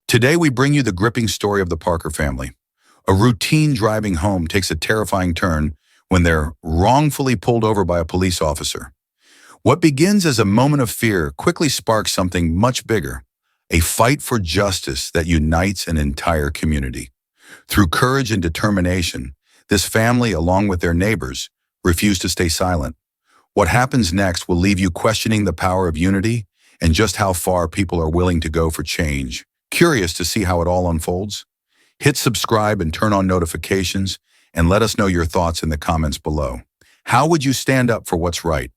Today we bring you the gripping story of the Parker family. A routine driving home takes a terrifying turn when they're wrongfully pulled over by a police officer. What begins as a moment of fear quickly sparks something much bigger, a fight for justice that unites an entire community. Through courage and determination, this family, along with their neighbors, refuse to stay silent. What happens next will leave you questioning the power of unity and just how far people are willing to go for change. Curious to see how it all unfolds? Hit subscribe and turn on notifications, and let us know your thoughts in the comments below. How would you stand up for what's right?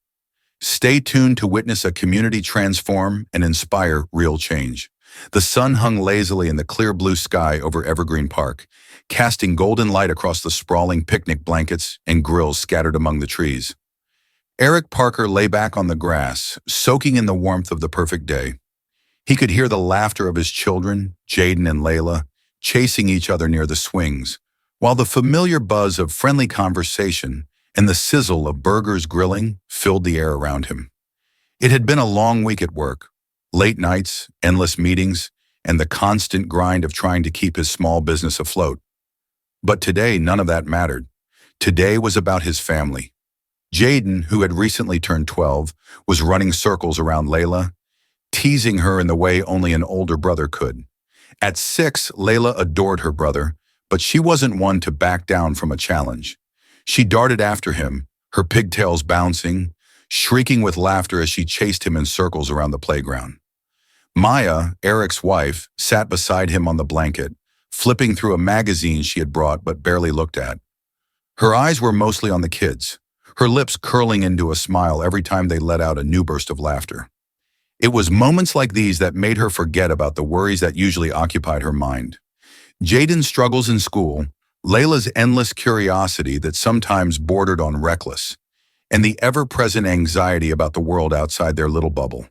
Stay tuned to witness a community transform and inspire real change. The sun hung lazily in the clear blue sky over Evergreen Park, casting golden light across the sprawling picnic blankets and grills scattered among the trees. Eric Parker lay back on the grass, soaking in the warmth of the perfect day. He could hear the laughter of his children, Jaden and Layla, chasing each other near the swings, while the familiar buzz of friendly conversation and the sizzle of burgers grilling filled the air around him. It had been a long week at work, late nights, endless meetings, and the constant grind of trying to keep his small business afloat. But today, none of that mattered. Today was about his family. Jaden, who had recently turned 12, was running circles around Layla, teasing her in the way only an older brother could. At 6, Layla adored her brother, but she wasn't one to back down from a challenge. She darted after him, her pigtails bouncing, shrieking with laughter as she chased him in circles around the playground. Maya, Eric's wife, sat beside him on the blanket, flipping through a magazine she had brought but barely looked at. Her eyes were mostly on the kids, her lips curling into a smile every time they let out a new burst of laughter. It was moments like these that made her forget about the worries that usually occupied her mind. Jaden's struggles in school, Layla's endless curiosity that sometimes bordered on reckless, and the ever-present anxiety about the world outside their little bubble.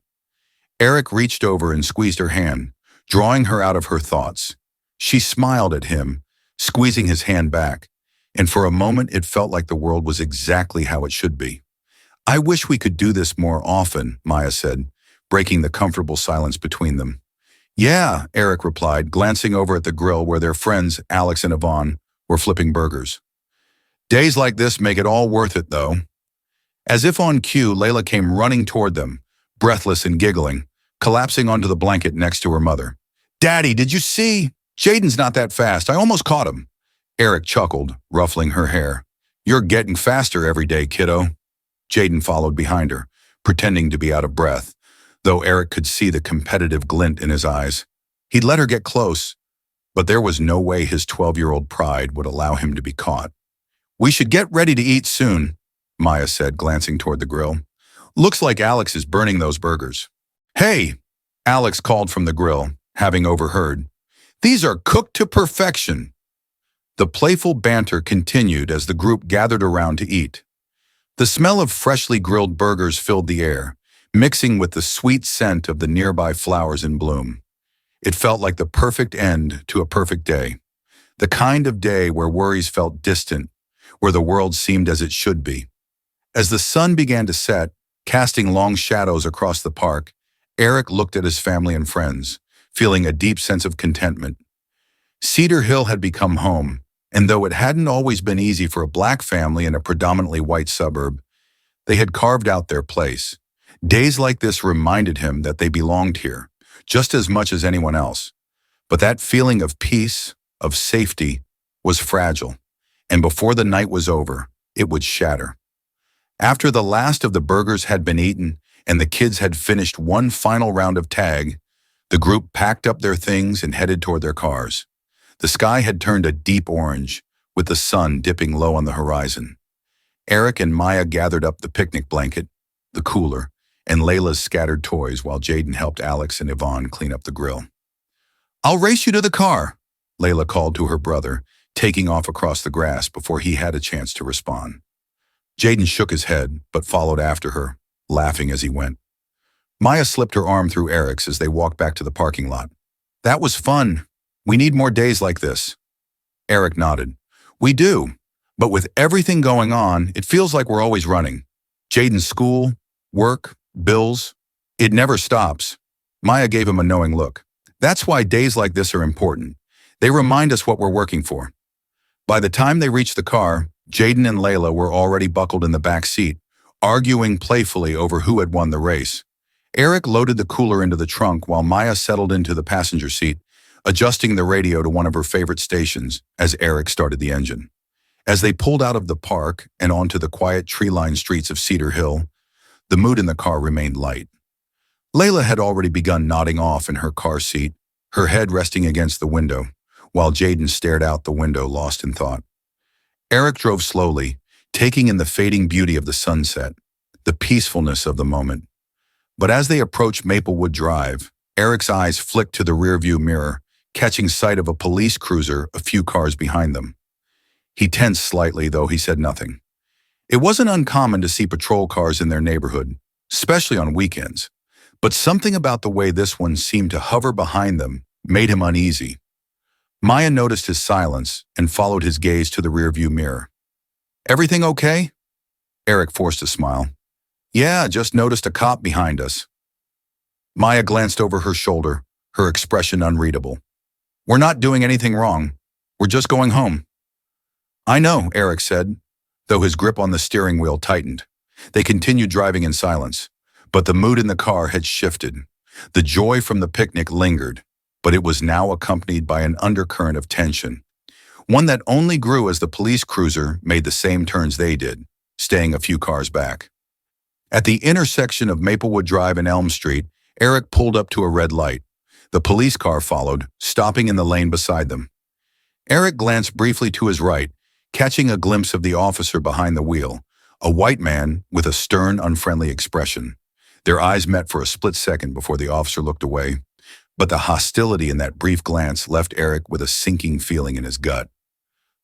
Eric reached over and squeezed her hand, drawing her out of her thoughts. She smiled at him, squeezing his hand back, and for a moment it felt like the world was exactly how it should be. "I wish we could do this more often," Maya said, breaking the comfortable silence between them. "Yeah," Eric replied, glancing over at the grill where their friends, Alex and Yvonne, were flipping burgers. "Days like this make it all worth it, though." As if on cue, Layla came running toward them, breathless and giggling, collapsing onto the blanket next to her mother. "Daddy, did you see? Jaden's not that fast. I almost caught him." Eric chuckled, ruffling her hair. "You're getting faster every day, kiddo." Jaden followed behind her, pretending to be out of breath, though Eric could see the competitive glint in his eyes. He'd let her get close, but there was no way his 12-year-old pride would allow him to be caught. "We should get ready to eat soon," Maya said, glancing toward the grill. "Looks like Alex is burning those burgers." "Hey," Alex called from the grill, having overheard. "These are cooked to perfection." The playful banter continued as the group gathered around to eat. The smell of freshly grilled burgers filled the air, mixing with the sweet scent of the nearby flowers in bloom. It felt like the perfect end to a perfect day, the kind of day where worries felt distant, where the world seemed as it should be. As the sun began to set, casting long shadows across the park, Eric looked at his family and friends, feeling a deep sense of contentment. Cedar Hill had become home, and though it hadn't always been easy for a black family in a predominantly white suburb, they had carved out their place. Days like this reminded him that they belonged here, just as much as anyone else. But that feeling of peace, of safety, was fragile, and before the night was over, it would shatter. After the last of the burgers had been eaten and the kids had finished one final round of tag, the group packed up their things and headed toward their cars. The sky had turned a deep orange, with the sun dipping low on the horizon. Eric and Maya gathered up the picnic blanket, the cooler, and Layla's scattered toys while Jaden helped Alex and Yvonne clean up the grill. "I'll race you to the car," Layla called to her brother, taking off across the grass before he had a chance to respond. Jaden shook his head, but followed after her, laughing as he went. Maya slipped her arm through Eric's as they walked back to the parking lot. "That was fun. We need more days like this." Eric nodded. "We do, but with everything going on, it feels like we're always running. Jaden's school, work, bills, it never stops." Maya gave him a knowing look. That's why days like this are important. They remind us what we're working for. By the time they reached the car, Jaden and Layla were already buckled in the back seat, arguing playfully over who had won the race. Eric loaded the cooler into the trunk while Maya settled into the passenger seat, adjusting the radio to one of her favorite stations as Eric started the engine. As they pulled out of the park and onto the quiet tree-lined streets of Cedar Hill, the mood in the car remained light. Layla had already begun nodding off in her car seat, her head resting against the window, while Jaden stared out the window lost in thought. Eric drove slowly, taking in the fading beauty of the sunset, the peacefulness of the moment. But as they approached Maplewood Drive, Eric's eyes flicked to the rearview mirror, catching sight of a police cruiser a few cars behind them. He tensed slightly, though he said nothing. It wasn't uncommon to see patrol cars in their neighborhood, especially on weekends, but something about the way this one seemed to hover behind them made him uneasy. Maya noticed his silence and followed his gaze to the rearview mirror. "Everything okay?" Eric forced a smile. "Yeah, just noticed a cop behind us." Maya glanced over her shoulder, her expression unreadable. "We're not doing anything wrong. We're just going home." "I know," Eric said, though his grip on the steering wheel tightened. They continued driving in silence, but the mood in the car had shifted. The joy from the picnic lingered, but it was now accompanied by an undercurrent of tension, one that only grew as the police cruiser made the same turns they did, staying a few cars back. At the intersection of Maplewood Drive and Elm Street, Eric pulled up to a red light. The police car followed, stopping in the lane beside them. Eric glanced briefly to his right, catching a glimpse of the officer behind the wheel, a white man with a stern, unfriendly expression. Their eyes met for a split second before the officer looked away, but the hostility in that brief glance left Eric with a sinking feeling in his gut.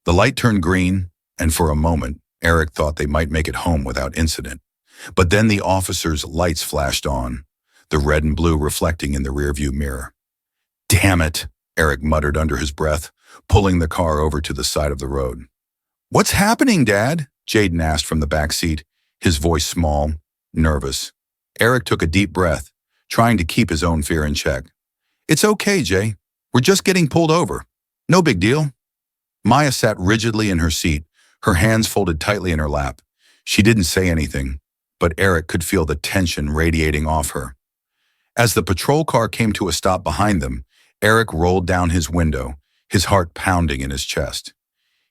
The light turned green, and for a moment, Eric thought they might make it home without incident. But then the officer's lights flashed on, the red and blue reflecting in the rearview mirror. "Damn it," Eric muttered under his breath, pulling the car over to the side of the road. "What's happening, Dad?" Jaden asked from the back seat, his voice small, nervous. Eric took a deep breath, trying to keep his own fear in check. "It's okay, Jay. We're just getting pulled over. No big deal." Maya sat rigidly in her seat, her hands folded tightly in her lap. She didn't say anything, but Eric could feel the tension radiating off her. As the patrol car came to a stop behind them, Eric rolled down his window, his heart pounding in his chest.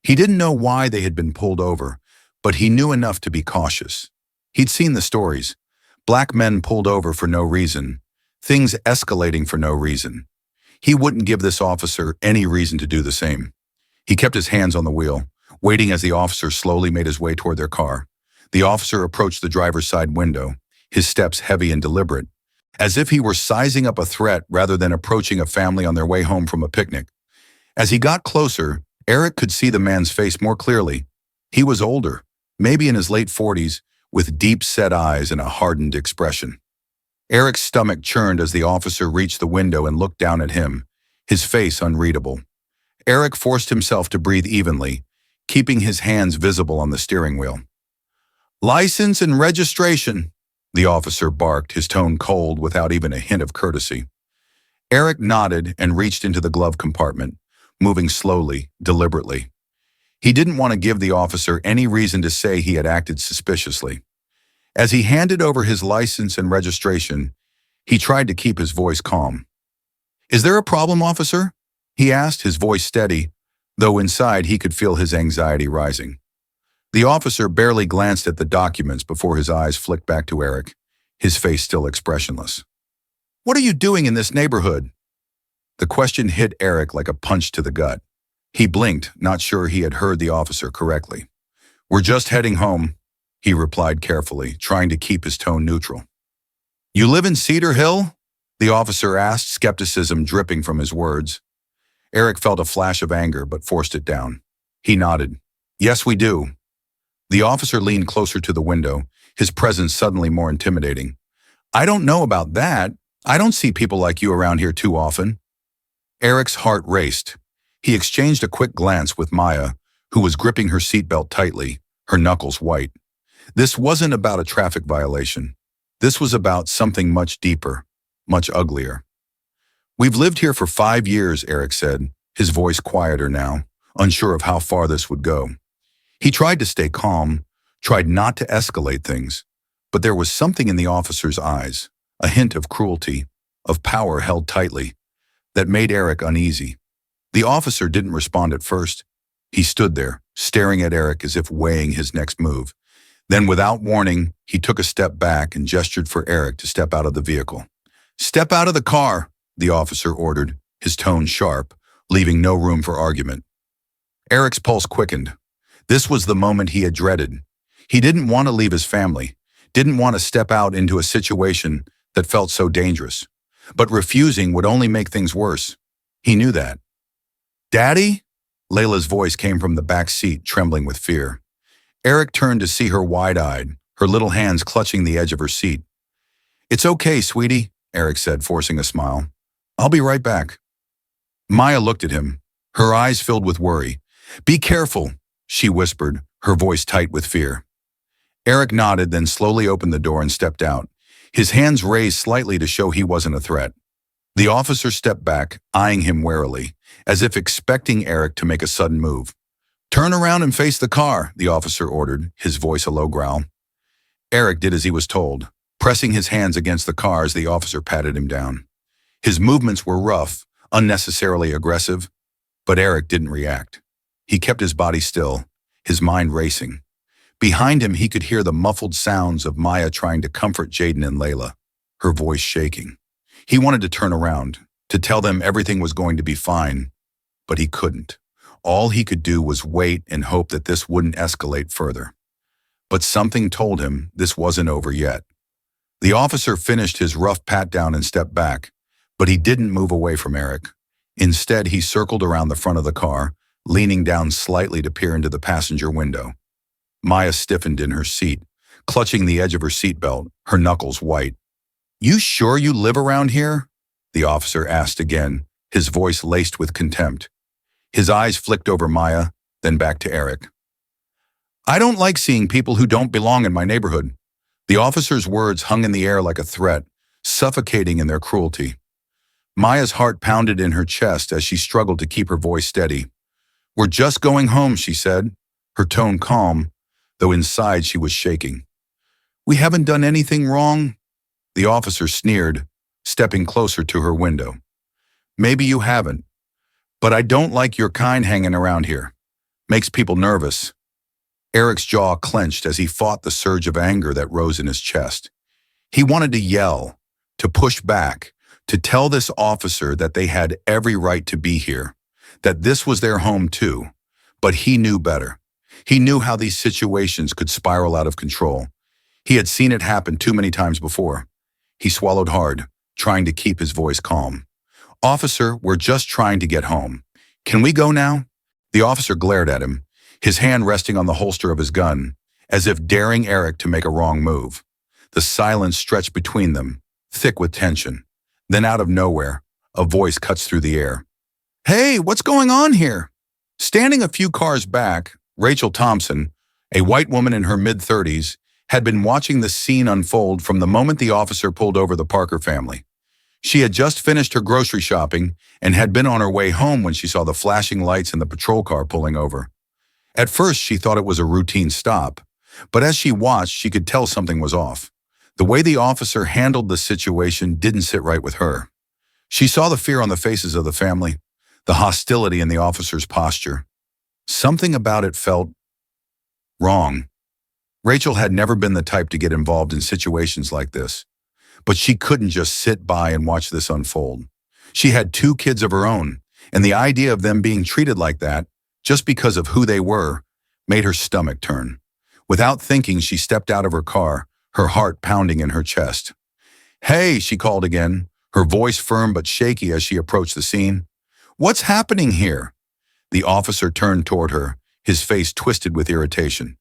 He didn't know why they had been pulled over, but he knew enough to be cautious. He'd seen the stories. Black men pulled over for no reason, things escalating for no reason. He wouldn't give this officer any reason to do the same. He kept his hands on the wheel, waiting as the officer slowly made his way toward their car. The officer approached the driver's side window, his steps heavy and deliberate, as if he were sizing up a threat rather than approaching a family on their way home from a picnic. As he got closer, Eric could see the man's face more clearly. He was older, maybe in his late 40s, with deep-set eyes and a hardened expression. Eric's stomach churned as the officer reached the window and looked down at him, his face unreadable. Eric forced himself to breathe evenly, keeping his hands visible on the steering wheel. "License and registration," the officer barked, his tone cold without even a hint of courtesy. Eric nodded and reached into the glove compartment, moving slowly, deliberately. He didn't want to give the officer any reason to say he had acted suspiciously. As he handed over his license and registration, he tried to keep his voice calm. "Is there a problem, officer?" he asked, his voice steady, though inside he could feel his anxiety rising. The officer barely glanced at the documents before his eyes flicked back to Eric, his face still expressionless. "What are you doing in this neighborhood?" The question hit Eric like a punch to the gut. He blinked, not sure he had heard the officer correctly. "We're just heading home," he replied carefully, trying to keep his tone neutral. "You live in Cedar Hill?" the officer asked, skepticism dripping from his words. Eric felt a flash of anger, but forced it down. He nodded. "Yes, we do." The officer leaned closer to the window, his presence suddenly more intimidating. "I don't know about that. I don't see people like you around here too often." Eric's heart raced. He exchanged a quick glance with Maya, who was gripping her seatbelt tightly, her knuckles white. This wasn't about a traffic violation. This was about something much deeper, much uglier. We've lived here for 5 years, Eric said, his voice quieter now, unsure of how far this would go. He tried to stay calm, tried not to escalate things, but there was something in the officer's eyes, a hint of cruelty, of power held tightly, that made Eric uneasy. The officer didn't respond at first. He stood there, staring at Eric as if weighing his next move. Then, without warning, he took a step back and gestured for Eric to step out of the vehicle. "Step out of the car," the officer ordered, his tone sharp, leaving no room for argument. Eric's pulse quickened. This was the moment he had dreaded. He didn't want to leave his family, didn't want to step out into a situation that felt so dangerous. But refusing would only make things worse. He knew that. "Daddy?" Layla's voice came from the back seat, trembling with fear. Eric turned to see her wide-eyed, her little hands clutching the edge of her seat. "It's okay, sweetie," Eric said, forcing a smile. "I'll be right back." Maya looked at him, her eyes filled with worry. "Be careful," she whispered, her voice tight with fear. Eric nodded, then slowly opened the door and stepped out, his hands raised slightly to show he wasn't a threat. The officer stepped back, eyeing him warily, as if expecting Eric to make a sudden move. "Turn around and face the car," the officer ordered, his voice a low growl. Eric did as he was told, pressing his hands against the car as the officer patted him down. His movements were rough, unnecessarily aggressive, but Eric didn't react. He kept his body still, his mind racing. Behind him, he could hear the muffled sounds of Maya trying to comfort Jaden and Layla, her voice shaking. He wanted to turn around, to tell them everything was going to be fine, but he couldn't. All he could do was wait and hope that this wouldn't escalate further. But something told him this wasn't over yet. The officer finished his rough pat-down and stepped back, but he didn't move away from Eric. Instead, he circled around the front of the car, leaning down slightly to peer into the passenger window. Maya stiffened in her seat, clutching the edge of her seatbelt, her knuckles white. "You sure you live around here?" the officer asked again, his voice laced with contempt. His eyes flicked over Maya, then back to Eric. "I don't like seeing people who don't belong in my neighborhood." The officer's words hung in the air like a threat, suffocating in their cruelty. Maya's heart pounded in her chest as she struggled to keep her voice steady. "We're just going home," she said, her tone calm, though inside she was shaking. "We haven't done anything wrong?" The officer sneered, stepping closer to her window. "Maybe you haven't, but I don't like your kind hanging around here. Makes people nervous." Eric's jaw clenched as he fought the surge of anger that rose in his chest. He wanted to yell, to push back, to tell this officer that they had every right to be here, that this was their home too. But he knew better. He knew how these situations could spiral out of control. He had seen it happen too many times before. He swallowed hard, trying to keep his voice calm. "Officer, we're just trying to get home. Can we go now?" The officer glared at him, his hand resting on the holster of his gun, as if daring Eric to make a wrong move. The silence stretched between them, thick with tension. Then out of nowhere, a voice cuts through the air. "Hey, what's going on here?" Standing a few cars back, Rachel Thompson, a white woman in her mid-30s, had been watching the scene unfold from the moment the officer pulled over the Parker family. She had just finished her grocery shopping and had been on her way home when she saw the flashing lights and the patrol car pulling over. At first, she thought it was a routine stop, but as she watched, she could tell something was off. The way the officer handled the situation didn't sit right with her. She saw the fear on the faces of the family, the hostility in the officer's posture. Something about it felt wrong. Rachel had never been the type to get involved in situations like this, but she couldn't just sit by and watch this unfold. She had 2 kids of her own, and the idea of them being treated like that, just because of who they were, made her stomach turn. Without thinking, she stepped out of her car, her heart pounding in her chest. "Hey," she called again, her voice firm but shaky as she approached the scene. "What's happening here?" The officer turned toward her, his face twisted with irritation.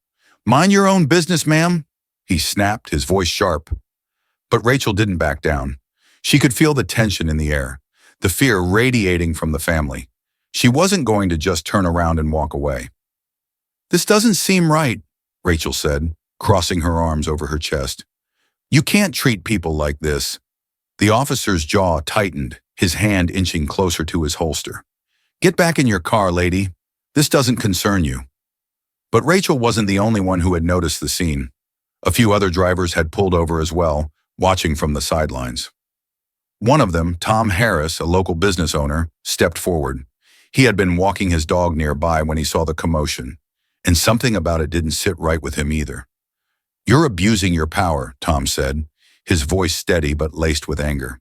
"Mind your own business, ma'am," he snapped, his voice sharp. But Rachel didn't back down. She could feel the tension in the air, the fear radiating from the family. She wasn't going to just turn around and walk away. "This doesn't seem right," Rachel said, crossing her arms over her chest. "You can't treat people like this." The officer's jaw tightened, his hand inching closer to his holster. "Get back in your car, lady. This doesn't concern you." But Rachel wasn't the only one who had noticed the scene. A few other drivers had pulled over as well, watching from the sidelines. One of them, Tom Harris, a local business owner, stepped forward. He had been walking his dog nearby when he saw the commotion, and something about it didn't sit right with him either. "You're abusing your power," Tom said, his voice steady but laced with anger.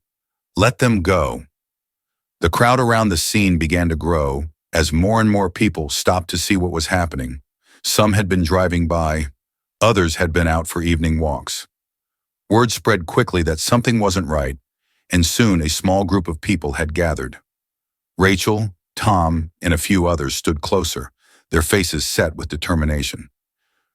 "Let them go." The crowd around the scene began to grow as more and more people stopped to see what was happening. Some had been driving by, others had been out for evening walks. Word spread quickly that something wasn't right, and soon a small group of people had gathered. Rachel, Tom, and a few others stood closer, their faces set with determination.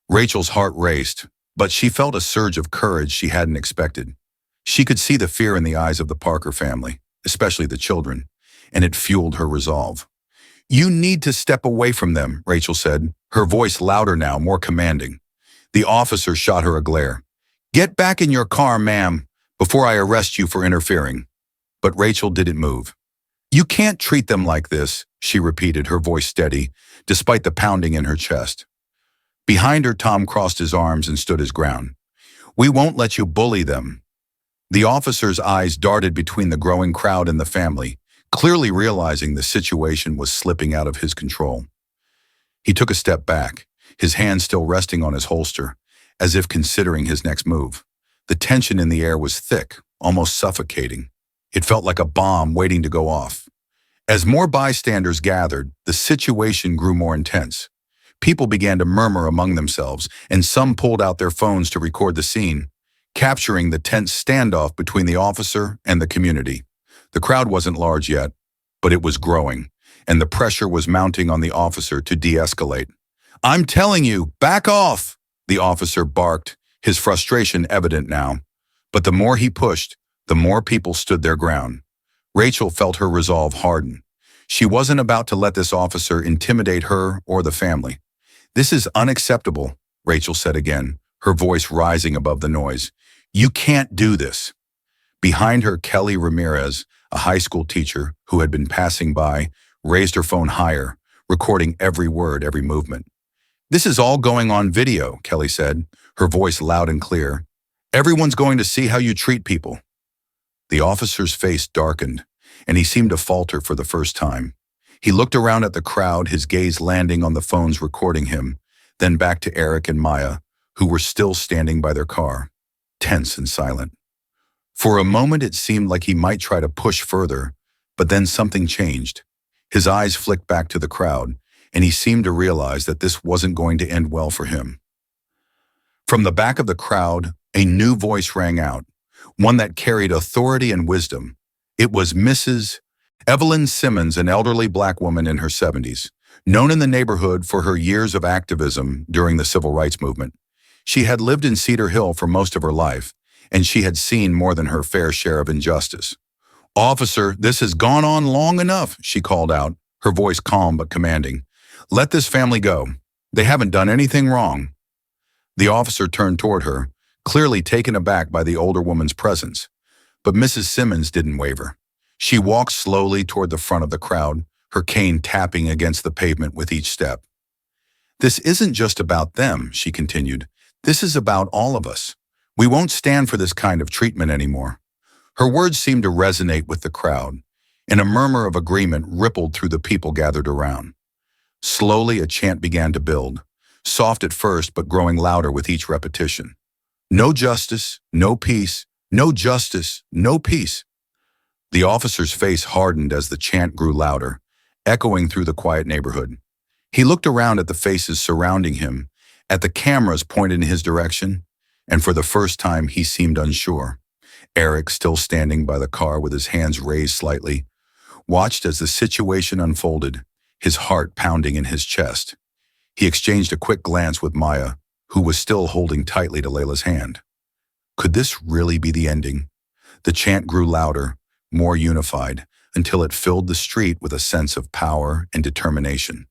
Rachel's heart raced, but she felt a surge of courage she hadn't expected. She could see the fear in the eyes of the Parker family, especially the children, and it fueled her resolve. "You need to step away from them," Rachel said, her voice louder now, more commanding. The officer shot her a glare. "Get back in your car, ma'am, before I arrest you for interfering." But Rachel didn't move. "You can't treat them like this," she repeated, her voice steady, despite the pounding in her chest. Behind her, Tom crossed his arms and stood his ground. "We won't let you bully them." The officer's eyes darted between the growing crowd and the family, clearly realizing the situation was slipping out of his control. He took a step back, his hand still resting on his holster, as if considering his next move. The tension in the air was thick, almost suffocating. It felt like a bomb waiting to go off. As more bystanders gathered, the situation grew more intense. People began to murmur among themselves, and some pulled out their phones to record the scene, capturing the tense standoff between the officer and the community. The crowd wasn't large yet, but it was growing, and the pressure was mounting on the officer to de-escalate. "I'm telling you, back off!" the officer barked, his frustration evident now. But the more he pushed, the more people stood their ground. Rachel felt her resolve harden. She wasn't about to let this officer intimidate her or the family. "This is unacceptable," Rachel said again, her voice rising above the noise. "You can't do this." Behind her, Kelly Ramirez, a high school teacher who had been passing by, raised her phone higher, recording every word, every movement. "This is all going on video," Kelly said, her voice loud and clear. "Everyone's going to see how you treat people." The officer's face darkened, and he seemed to falter for the first time. He looked around at the crowd, his gaze landing on the phones recording him, then back to Eric and Maya, who were still standing by their car, tense and silent. For a moment it seemed like he might try to push further, but then something changed. His eyes flicked back to the crowd, and he seemed to realize that this wasn't going to end well for him. From the back of the crowd, a new voice rang out, one that carried authority and wisdom. It was Mrs. Evelyn Simmons, an elderly black woman in her 70s, known in the neighborhood for her years of activism during the civil rights movement. She had lived in Cedar Hill for most of her life, and she had seen more than her fair share of injustice. "Officer, this has gone on long enough," she called out, her voice calm but commanding. "Let this family go. They haven't done anything wrong." The officer turned toward her, clearly taken aback by the older woman's presence. But Mrs. Simmons didn't waver. She walked slowly toward the front of the crowd, her cane tapping against the pavement with each step. "This isn't just about them," she continued. "This is about all of us. We won't stand for this kind of treatment anymore." Her words seemed to resonate with the crowd, and a murmur of agreement rippled through the people gathered around. Slowly, a chant began to build, soft at first but growing louder with each repetition. "No justice, no peace. No justice, no peace." The officer's face hardened as the chant grew louder, echoing through the quiet neighborhood. He looked around at the faces surrounding him, at the cameras pointed in his direction, and for the first time he seemed unsure. Eric, still standing by the car with his hands raised slightly, watched as the situation unfolded, his heart pounding in his chest. He exchanged a quick glance with Maya, who was still holding tightly to Layla's hand. Could this really be the ending? The chant grew louder, more unified, until it filled the street with a sense of power and determination.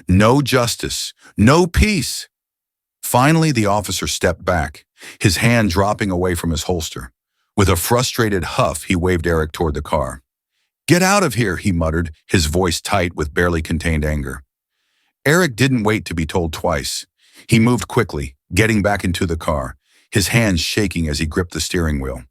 No justice, no peace. Finally, the officer stepped back, his hand dropping away from his holster. With a frustrated huff, he waved Eric toward the car. "Get out of here," he muttered, his voice tight with barely contained anger. Eric didn't wait to be told twice. He moved quickly, getting back into the car, his hands shaking as he gripped the steering wheel.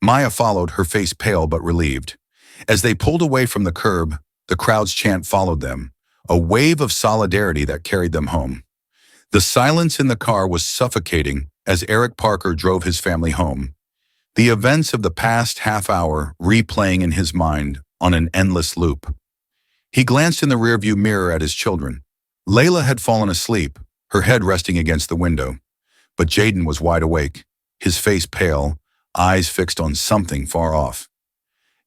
Maya followed, her face pale but relieved. As they pulled away from the curb, the crowd's chant followed them, a wave of solidarity that carried them home. The silence in the car was suffocating as Eric Parker drove his family home, the events of the past half hour replaying in his mind on an endless loop. He glanced in the rearview mirror at his children. Layla had fallen asleep, her head resting against the window, but Jaden was wide awake, his face pale, eyes fixed on something far off.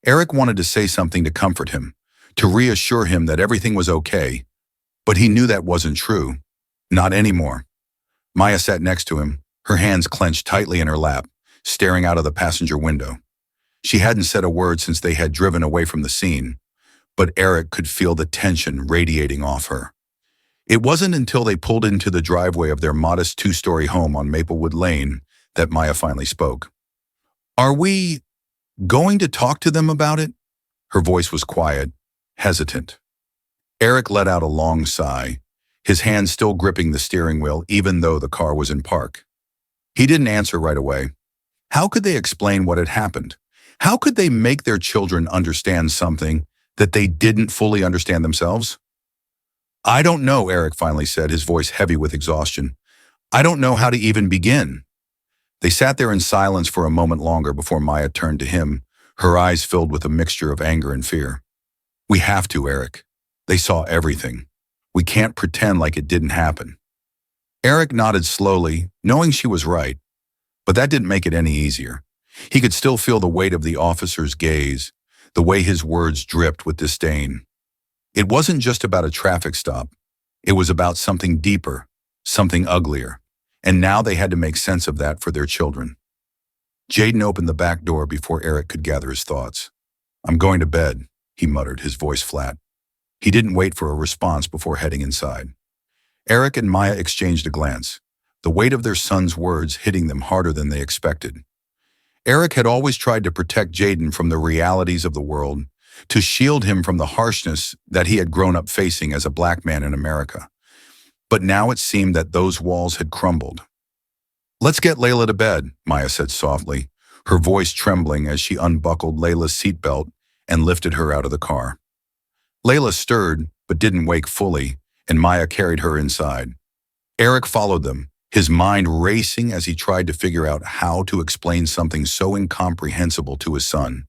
Eric wanted to say something to comfort him, to reassure him that everything was okay, but he knew that wasn't true. Not anymore. Maya sat next to him, her hands clenched tightly in her lap, staring out of the passenger window. She hadn't said a word since they had driven away from the scene, but Eric could feel the tension radiating off her. It wasn't until they pulled into the driveway of their modest two-story home on Maplewood Lane that Maya finally spoke. "Are we going to talk to them about it?" Her voice was quiet, hesitant. Eric let out a long sigh, his hands still gripping the steering wheel even though the car was in park. He didn't answer right away. How could they explain what had happened? How could they make their children understand something that they didn't fully understand themselves? "I don't know," Eric finally said, his voice heavy with exhaustion. "I don't know how to even begin." They sat there in silence for a moment longer before Maya turned to him, her eyes filled with a mixture of anger and fear. "We have to, Eric. They saw everything. We can't pretend like it didn't happen." Eric nodded slowly, knowing she was right, but that didn't make it any easier. He could still feel the weight of the officer's gaze, the way his words dripped with disdain. It wasn't just about a traffic stop. It was about something deeper, something uglier, and now they had to make sense of that for their children. Jaden opened the back door before Eric could gather his thoughts. "I'm going to bed," he muttered, his voice flat. He didn't wait for a response before heading inside. Eric and Maya exchanged a glance, the weight of their son's words hitting them harder than they expected. Eric had always tried to protect Jaden from the realities of the world, to shield him from the harshness that he had grown up facing as a black man in America. But now it seemed that those walls had crumbled. "Let's get Layla to bed," Maya said softly, her voice trembling as she unbuckled Layla's seatbelt and lifted her out of the car. Layla stirred, but didn't wake fully, and Maya carried her inside. Eric followed them, his mind racing as he tried to figure out how to explain something so incomprehensible to his son.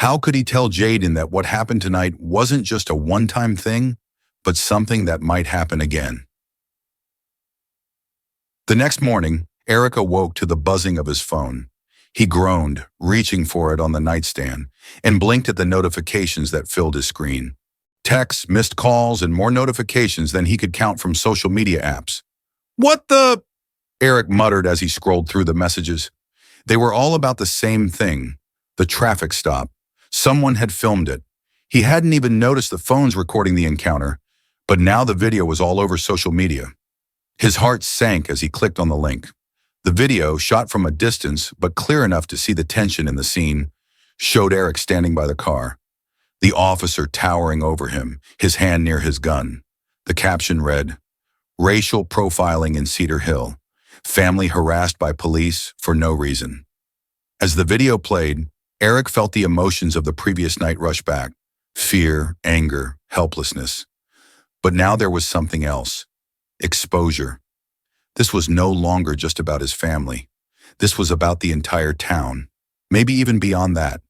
How could he tell Jaden that what happened tonight wasn't just a one-time thing, but something that might happen again? The next morning, Eric awoke to the buzzing of his phone. He groaned, reaching for it on the nightstand, and blinked at the notifications that filled his screen. Texts, missed calls, and more notifications than he could count from social media apps. "What the?" Eric muttered as he scrolled through the messages. They were all about the same thing, the traffic stop. Someone had filmed it. He hadn't even noticed the phones recording the encounter, but now the video was all over social media. His heart sank as he clicked on the link. The video, shot from a distance but clear enough to see the tension in the scene, showed Eric standing by the car, the officer towering over him, his hand near his gun. The caption read, "Racial profiling in Cedar Hill. Family harassed by police for no reason." As the video played, Eric felt the emotions of the previous night rush back. Fear, anger, helplessness. But now there was something else. Exposure. This was no longer just about his family. This was about the entire town, maybe even beyond that.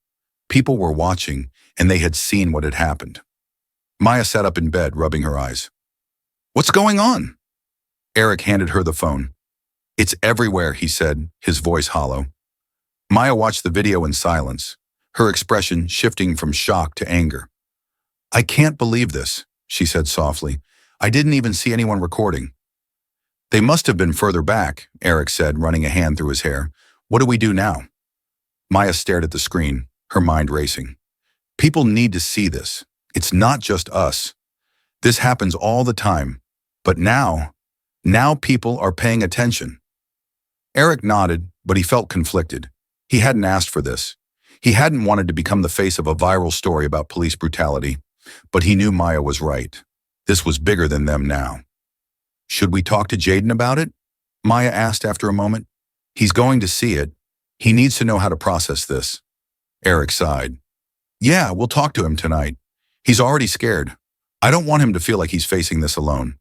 People were watching, and they had seen what had happened. Maya sat up in bed, rubbing her eyes. "What's going on?" Eric handed her the phone. "It's everywhere," he said, his voice hollow. Maya watched the video in silence, her expression shifting from shock to anger. "I can't believe this," she said softly. "I didn't even see anyone recording." "They must have been further back," Eric said, running a hand through his hair. "What do we do now?" Maya stared at the screen, her mind racing. "People need to see this. It's not just us. This happens all the time. But now people are paying attention." Eric nodded, but he felt conflicted. He hadn't asked for this. He hadn't wanted to become the face of a viral story about police brutality, but he knew Maya was right. This was bigger than them now. Should we talk to Jaden about it? Maya asked after a moment. He's going to see it. He needs to know how to process this. Eric sighed. Yeah, we'll talk to him tonight. He's already scared. I don't want him to feel like he's facing this alone.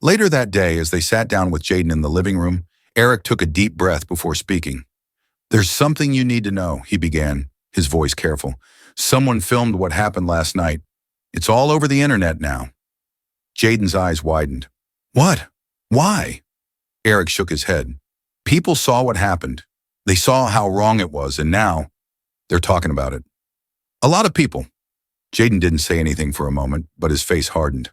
Later that day, as they sat down with Jaden in the living room, Eric took a deep breath before speaking. There's something you need to know, he began, his voice careful. Someone filmed what happened last night. It's all over the internet now. Jaden's eyes widened. What? Why? Eric shook his head. People saw what happened. They saw how wrong it was, and now they're talking about it. A lot of people. Jaden didn't say anything for a moment, but his face hardened.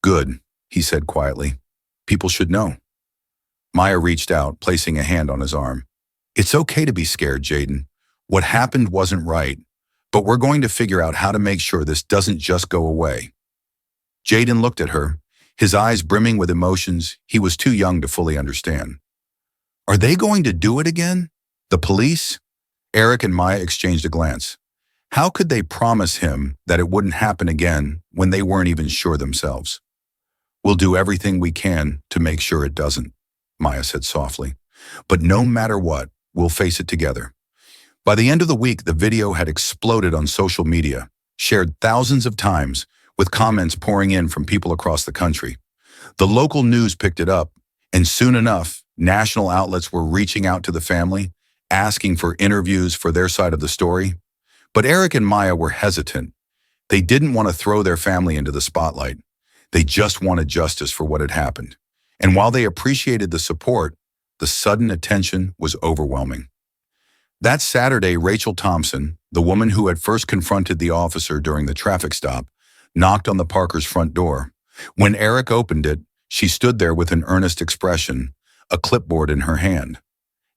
Good, he said quietly. People should know. Maya reached out, placing a hand on his arm. It's okay to be scared, Jaden. What happened wasn't right, but we're going to figure out how to make sure this doesn't just go away. Jaden looked at her, his eyes brimming with emotions he was too young to fully understand. Are they going to do it again? The police? Eric and Maya exchanged a glance. How could they promise him that it wouldn't happen again when they weren't even sure themselves? We'll do everything we can to make sure it doesn't, Maya said softly. But no matter what, we'll face it together. By the end of the week, the video had exploded on social media, shared thousands of times, with comments pouring in from people across the country. The local news picked it up, and soon enough, national outlets were reaching out to the family, asking for interviews for their side of the story. But Eric and Maya were hesitant. They didn't want to throw their family into the spotlight. They just wanted justice for what had happened. And while they appreciated the support, the sudden attention was overwhelming. That Saturday, Rachel Thompson, the woman who had first confronted the officer during the traffic stop, knocked on the Parkers' front door. When Eric opened it, she stood there with an earnest expression, a clipboard in her hand.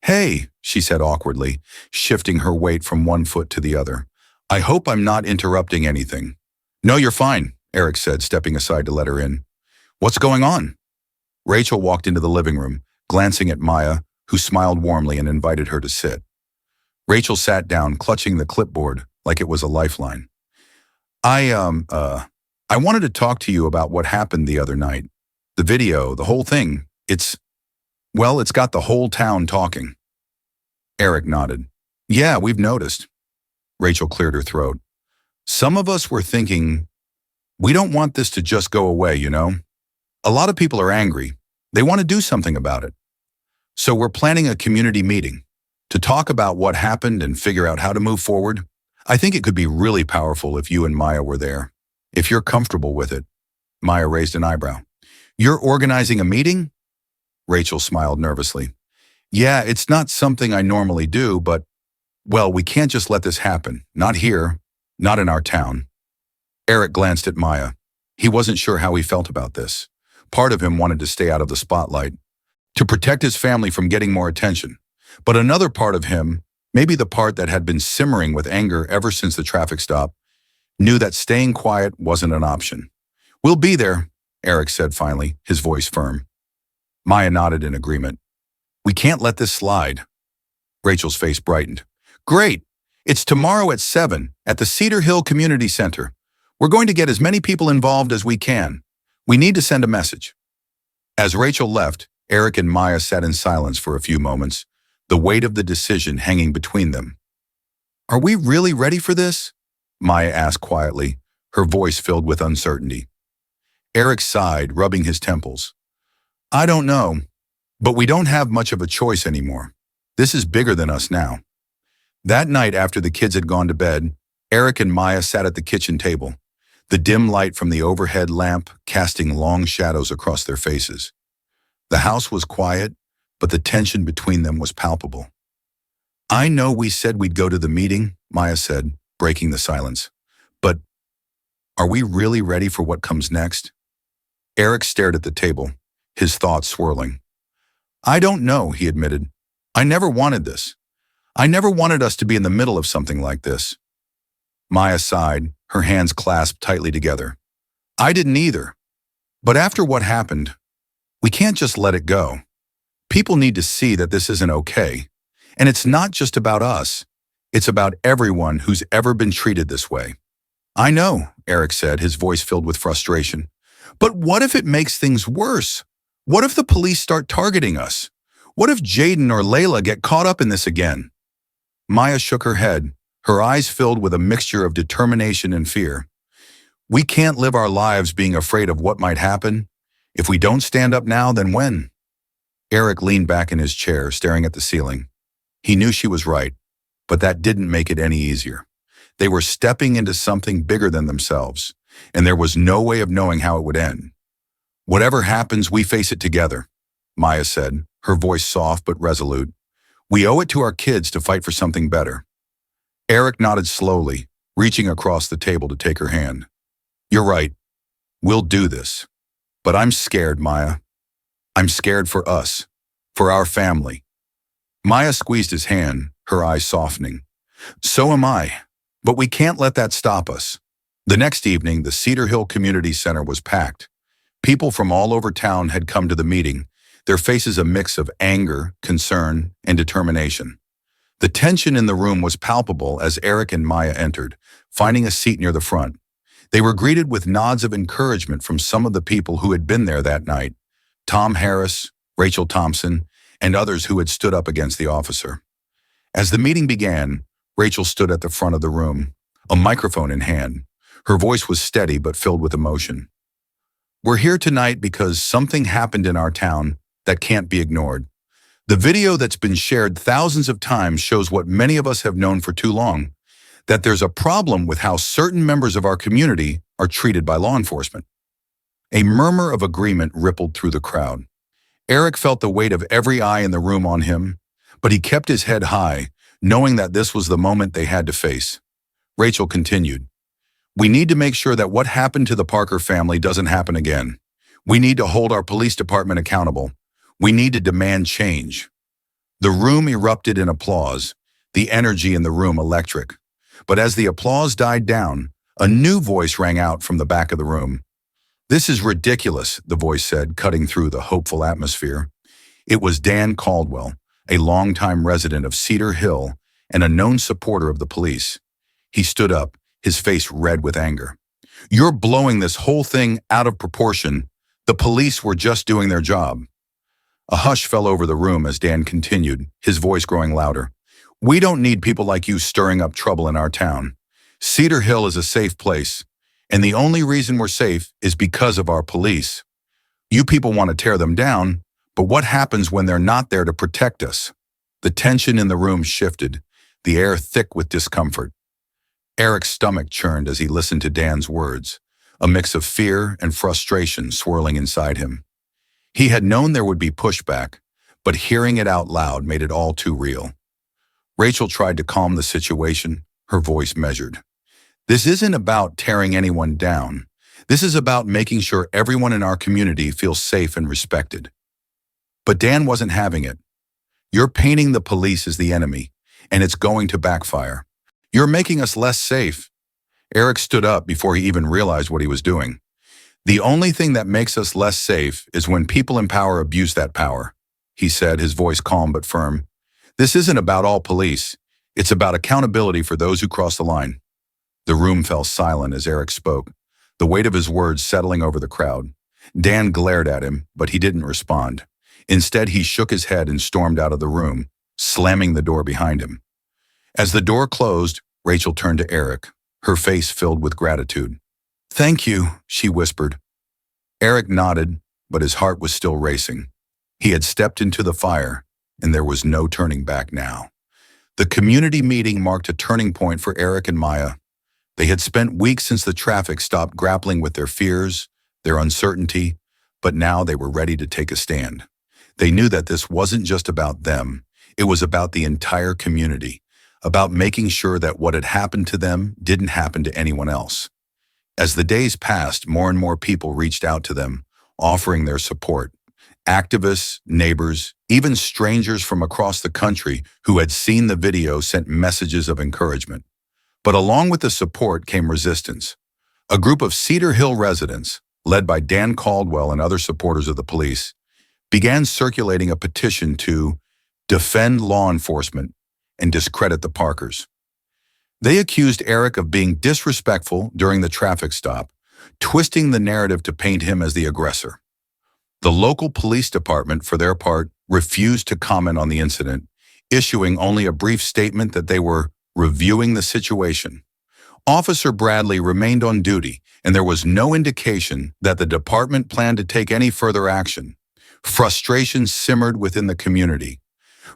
Hey, she said awkwardly, shifting her weight from one foot to the other. I hope I'm not interrupting anything. No, you're fine, Eric said, stepping aside to let her in. What's going on? Rachel walked into the living room, glancing at Maya, who smiled warmly and invited her to sit. Rachel sat down, clutching the clipboard like it was a lifeline. I wanted to talk to you about what happened the other night. The video, the whole thing, it's got the whole town talking. Eric nodded. Yeah, we've noticed. Rachel cleared her throat. Some of us were thinking, we don't want this to just go away, you know? A lot of people are angry. They want to do something about it. So we're planning a community meeting to talk about what happened and figure out how to move forward. I think it could be really powerful if you and Maya were there. If you're comfortable with it. Maya raised an eyebrow. You're organizing a meeting? Rachel smiled nervously. Yeah, it's not something I normally do, but, well, we can't just let this happen. Not here. Not in our town. Eric glanced at Maya. He wasn't sure how he felt about this. Part of him wanted to stay out of the spotlight, to protect his family from getting more attention. But another part of him, maybe the part that had been simmering with anger ever since the traffic stop, knew that staying quiet wasn't an option. We'll be there, Eric said finally, his voice firm. Maya nodded in agreement. We can't let this slide. Rachel's face brightened. Great. It's tomorrow at 7 at the Cedar Hill Community Center. We're going to get as many people involved as we can. We need to send a message. As Rachel left, Eric and Maya sat in silence for a few moments, the weight of the decision hanging between them. Are we really ready for this? Maya asked quietly, her voice filled with uncertainty. Eric sighed, rubbing his temples. I don't know, but we don't have much of a choice anymore. This is bigger than us now. That night after the kids had gone to bed, Eric and Maya sat at the kitchen table, the dim light from the overhead lamp casting long shadows across their faces. The house was quiet, but the tension between them was palpable. I know we said we'd go to the meeting, Maya said, breaking the silence. But are we really ready for what comes next? Eric stared at the table, his thoughts swirling. I don't know, he admitted. I never wanted this. I never wanted us to be in the middle of something like this. Maya sighed, her hands clasped tightly together. I didn't either. But after what happened, we can't just let it go. People need to see that this isn't okay. And it's not just about us. It's about everyone who's ever been treated this way. I know, Eric said, his voice filled with frustration. But what if it makes things worse? What if the police start targeting us? What if Jaden or Layla get caught up in this again? Maya shook her head, her eyes filled with a mixture of determination and fear. We can't live our lives being afraid of what might happen. If we don't stand up now, then when? Eric leaned back in his chair, staring at the ceiling. He knew she was right, but that didn't make it any easier. They were stepping into something bigger than themselves, and there was no way of knowing how it would end. Whatever happens, we face it together, Maya said, her voice soft but resolute. We owe it to our kids to fight for something better. Eric nodded slowly, reaching across the table to take her hand. You're right. We'll do this. But I'm scared, Maya. I'm scared for us, for our family. Maya squeezed his hand, her eyes softening. So am I, but we can't let that stop us. The next evening, the Cedar Hill Community Center was packed. People from all over town had come to the meeting, their faces a mix of anger, concern, and determination. The tension in the room was palpable as Eric and Maya entered, finding a seat near the front. They were greeted with nods of encouragement from some of the people who had been there that night. Tom Harris, Rachel Thompson, and others who had stood up against the officer. As the meeting began, Rachel stood at the front of the room, a microphone in hand. Her voice was steady but filled with emotion. We're here tonight because something happened in our town that can't be ignored. The video that's been shared thousands of times shows what many of us have known for too long, that there's a problem with how certain members of our community are treated by law enforcement. A murmur of agreement rippled through the crowd. Eric felt the weight of every eye in the room on him, but he kept his head high, knowing that this was the moment they had to face. Rachel continued, We need to make sure that what happened to the Parker family doesn't happen again. We need to hold our police department accountable. We need to demand change. The room erupted in applause, the energy in the room electric. But as the applause died down, a new voice rang out from the back of the room. This is ridiculous, the voice said, cutting through the hopeful atmosphere. It was Dan Caldwell, a longtime resident of Cedar Hill and a known supporter of the police. He stood up, his face red with anger. You're blowing this whole thing out of proportion. The police were just doing their job. A hush fell over the room as Dan continued, his voice growing louder. We don't need people like you stirring up trouble in our town. Cedar Hill is a safe place, and the only reason we're safe is because of our police. You people want to tear them down, but what happens when they're not there to protect us? The tension in the room shifted, the air thick with discomfort. Eric's stomach churned as he listened to Dan's words, a mix of fear and frustration swirling inside him. He had known there would be pushback, but hearing it out loud made it all too real. Rachel tried to calm the situation, her voice measured. This isn't about tearing anyone down. This is about making sure everyone in our community feels safe and respected. But Dan wasn't having it. You're painting the police as the enemy, and it's going to backfire. You're making us less safe. Eric stood up before he even realized what he was doing. The only thing that makes us less safe is when people in power abuse that power, he said, his voice calm but firm. This isn't about all police. It's about accountability for those who cross the line. The room fell silent as Eric spoke, the weight of his words settling over the crowd. Dan glared at him, but he didn't respond. Instead, he shook his head and stormed out of the room, slamming the door behind him. As the door closed, Rachel turned to Eric, her face filled with gratitude. Thank you, she whispered. Eric nodded, but his heart was still racing. He had stepped into the fire, and there was no turning back now. The community meeting marked a turning point for Eric and Maya. They had spent weeks since the traffic stopped grappling with their fears, their uncertainty, but now they were ready to take a stand. They knew that this wasn't just about them. It was about the entire community, about making sure that what had happened to them didn't happen to anyone else. As the days passed, more and more people reached out to them, offering their support. Activists, neighbors, even strangers from across the country who had seen the video sent messages of encouragement. But along with the support came resistance. A group of Cedar Hill residents, led by Dan Caldwell and other supporters of the police, began circulating a petition to defend law enforcement, and discredit the Parkers. They accused Eric of being disrespectful during the traffic stop, twisting the narrative to paint him as the aggressor. The local police department, for their part, refused to comment on the incident, issuing only a brief statement that they were reviewing the situation. Officer Bradley remained on duty, and there was no indication that the department planned to take any further action. Frustration simmered within the community.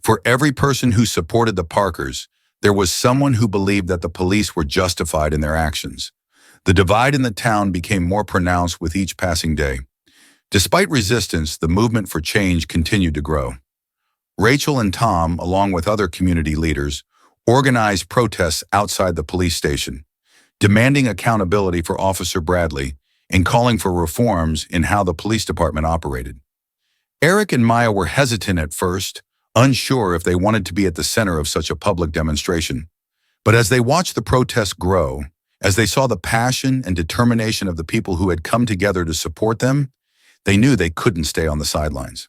For every person who supported the Parkers, there was someone who believed that the police were justified in their actions. The divide in the town became more pronounced with each passing day. Despite resistance, the movement for change continued to grow. Rachel and Tom, along with other community leaders, organized protests outside the police station, demanding accountability for Officer Bradley and calling for reforms in how the police department operated. Eric and Maya were hesitant at first, unsure if they wanted to be at the center of such a public demonstration. But as they watched the protests grow, as they saw the passion and determination of the people who had come together to support them, they knew they couldn't stay on the sidelines.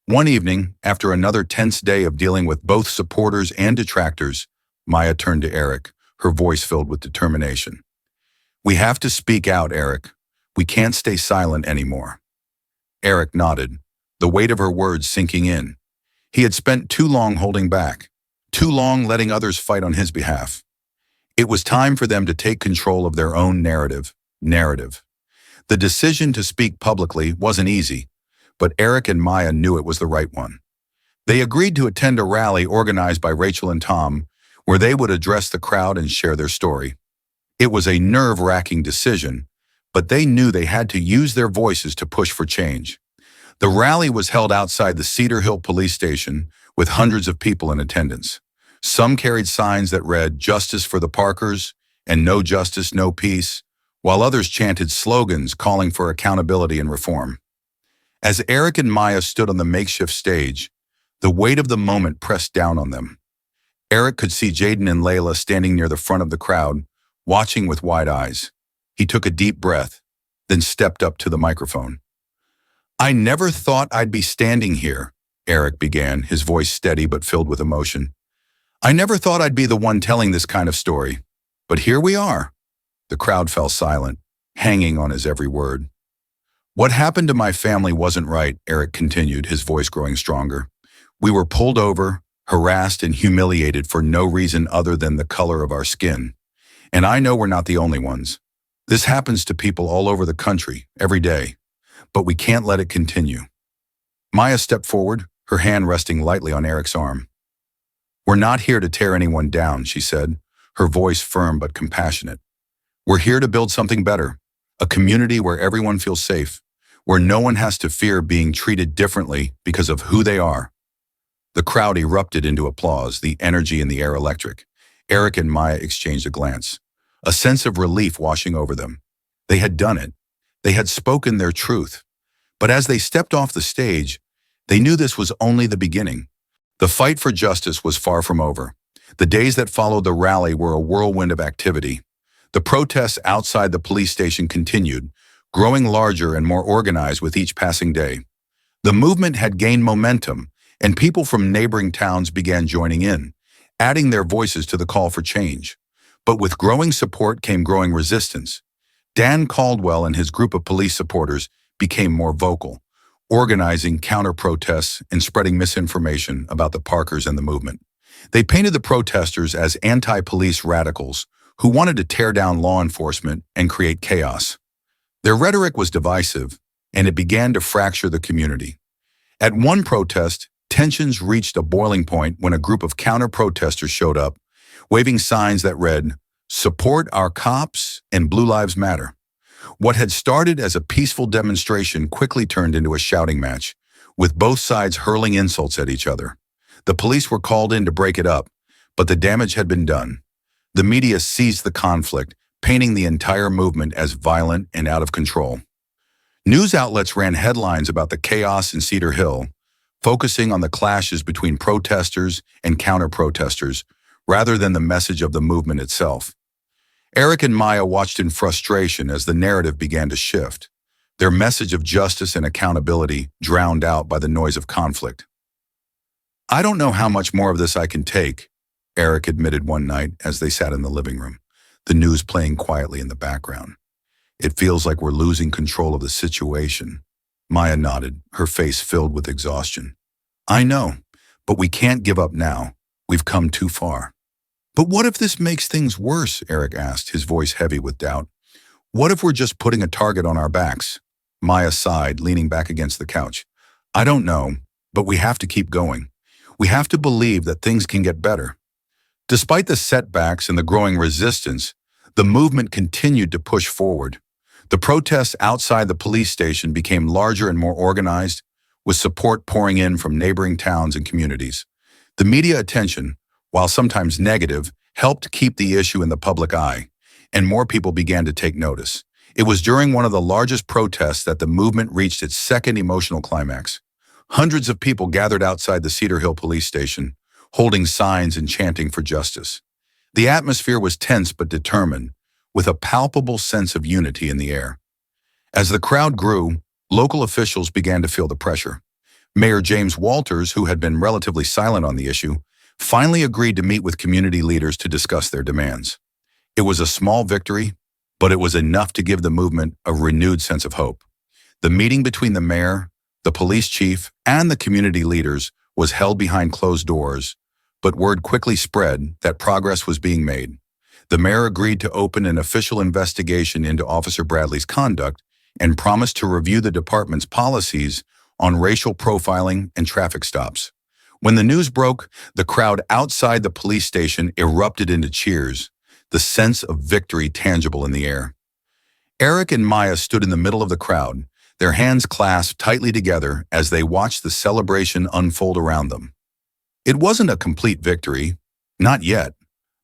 One evening, after another tense day of dealing with both supporters and detractors, Maya turned to Eric, her voice filled with determination. "We have to speak out, Eric. We can't stay silent anymore." Eric nodded, the weight of her words sinking in. He had spent too long holding back, too long letting others fight on his behalf. It was time for them to take control of their own narrative. The decision to speak publicly wasn't easy, but Eric and Maya knew it was the right one. They agreed to attend a rally organized by Rachel and Tom, where they would address the crowd and share their story. It was a nerve-wracking decision, but they knew they had to use their voices to push for change. The rally was held outside the Cedar Hill police station with hundreds of people in attendance. Some carried signs that read, "Justice for the Parkers," and "No justice, no peace," while others chanted slogans calling for accountability and reform. As Eric and Maya stood on the makeshift stage, the weight of the moment pressed down on them. Eric could see Jaden and Layla standing near the front of the crowd, watching with wide eyes. He took a deep breath, then stepped up to the microphone. "I never thought I'd be standing here," Eric began, his voice steady but filled with emotion. "I never thought I'd be the one telling this kind of story. But here we are." The crowd fell silent, hanging on his every word. "What happened to my family wasn't right," Eric continued, his voice growing stronger. "We were pulled over, harassed and humiliated for no reason other than the color of our skin. And I know we're not the only ones. This happens to people all over the country, every day. But we can't let it continue." Maya stepped forward, her hand resting lightly on Eric's arm. "We're not here to tear anyone down," she said, her voice firm but compassionate. "We're here to build something better, a community where everyone feels safe, where no one has to fear being treated differently because of who they are." The crowd erupted into applause, the energy in the air electric. Eric and Maya exchanged a glance, a sense of relief washing over them. They had done it. They had spoken their truth. But as they stepped off the stage, they knew this was only the beginning. The fight for justice was far from over. The days that followed the rally were a whirlwind of activity. The protests outside the police station continued, growing larger and more organized with each passing day. The movement had gained momentum, and people from neighboring towns began joining in, adding their voices to the call for change. But with growing support came growing resistance. Dan Caldwell and his group of police supporters became more vocal, organizing counter-protests and spreading misinformation about the Parkers and the movement. They painted the protesters as anti-police radicals who wanted to tear down law enforcement and create chaos. Their rhetoric was divisive, and it began to fracture the community. At one protest, tensions reached a boiling point when a group of counter-protesters showed up, waving signs that read, "Support our cops" and "Blue Lives Matter." What had started as a peaceful demonstration quickly turned into a shouting match, with both sides hurling insults at each other. The police were called in to break it up, but the damage had been done. The media seized the conflict, painting the entire movement as violent and out of control. News outlets ran headlines about the chaos in Cedar Hill, focusing on the clashes between protesters and counter-protesters, rather than the message of the movement itself. Eric and Maya watched in frustration as the narrative began to shift, their message of justice and accountability drowned out by the noise of conflict. I don't know how much more of this I can take, Eric admitted one night as they sat in the living room, the news playing quietly in the background. It feels like we're losing control of the situation. Maya nodded, her face filled with exhaustion. I know, but we can't give up now. We've come too far. But what if this makes things worse? Eric asked, his voice heavy with doubt. What if we're just putting a target on our backs? Maya sighed, leaning back against the couch. I don't know, but we have to keep going. We have to believe that things can get better. Despite the setbacks and the growing resistance, the movement continued to push forward. The protests outside the police station became larger and more organized, with support pouring in from neighboring towns and communities. The media attention, while sometimes negative, helped keep the issue in the public eye, and more people began to take notice. It was during one of the largest protests that the movement reached its second emotional climax. Hundreds of people gathered outside the Cedar Hill police station, holding signs and chanting for justice. The atmosphere was tense but determined, with a palpable sense of unity in the air. As the crowd grew, local officials began to feel the pressure. Mayor James Walters, who had been relatively silent on the issue, finally agreed to meet with community leaders to discuss their demands. It was a small victory, but it was enough to give the movement a renewed sense of hope. The meeting between the mayor, the police chief, and the community leaders was held behind closed doors, but word quickly spread that progress was being made. The mayor agreed to open an official investigation into Officer Bradley's conduct and promised to review the department's policies on racial profiling and traffic stops. When the news broke, the crowd outside the police station erupted into cheers, the sense of victory tangible in the air. Eric and Maya stood in the middle of the crowd, their hands clasped tightly together as they watched the celebration unfold around them. It wasn't a complete victory, not yet,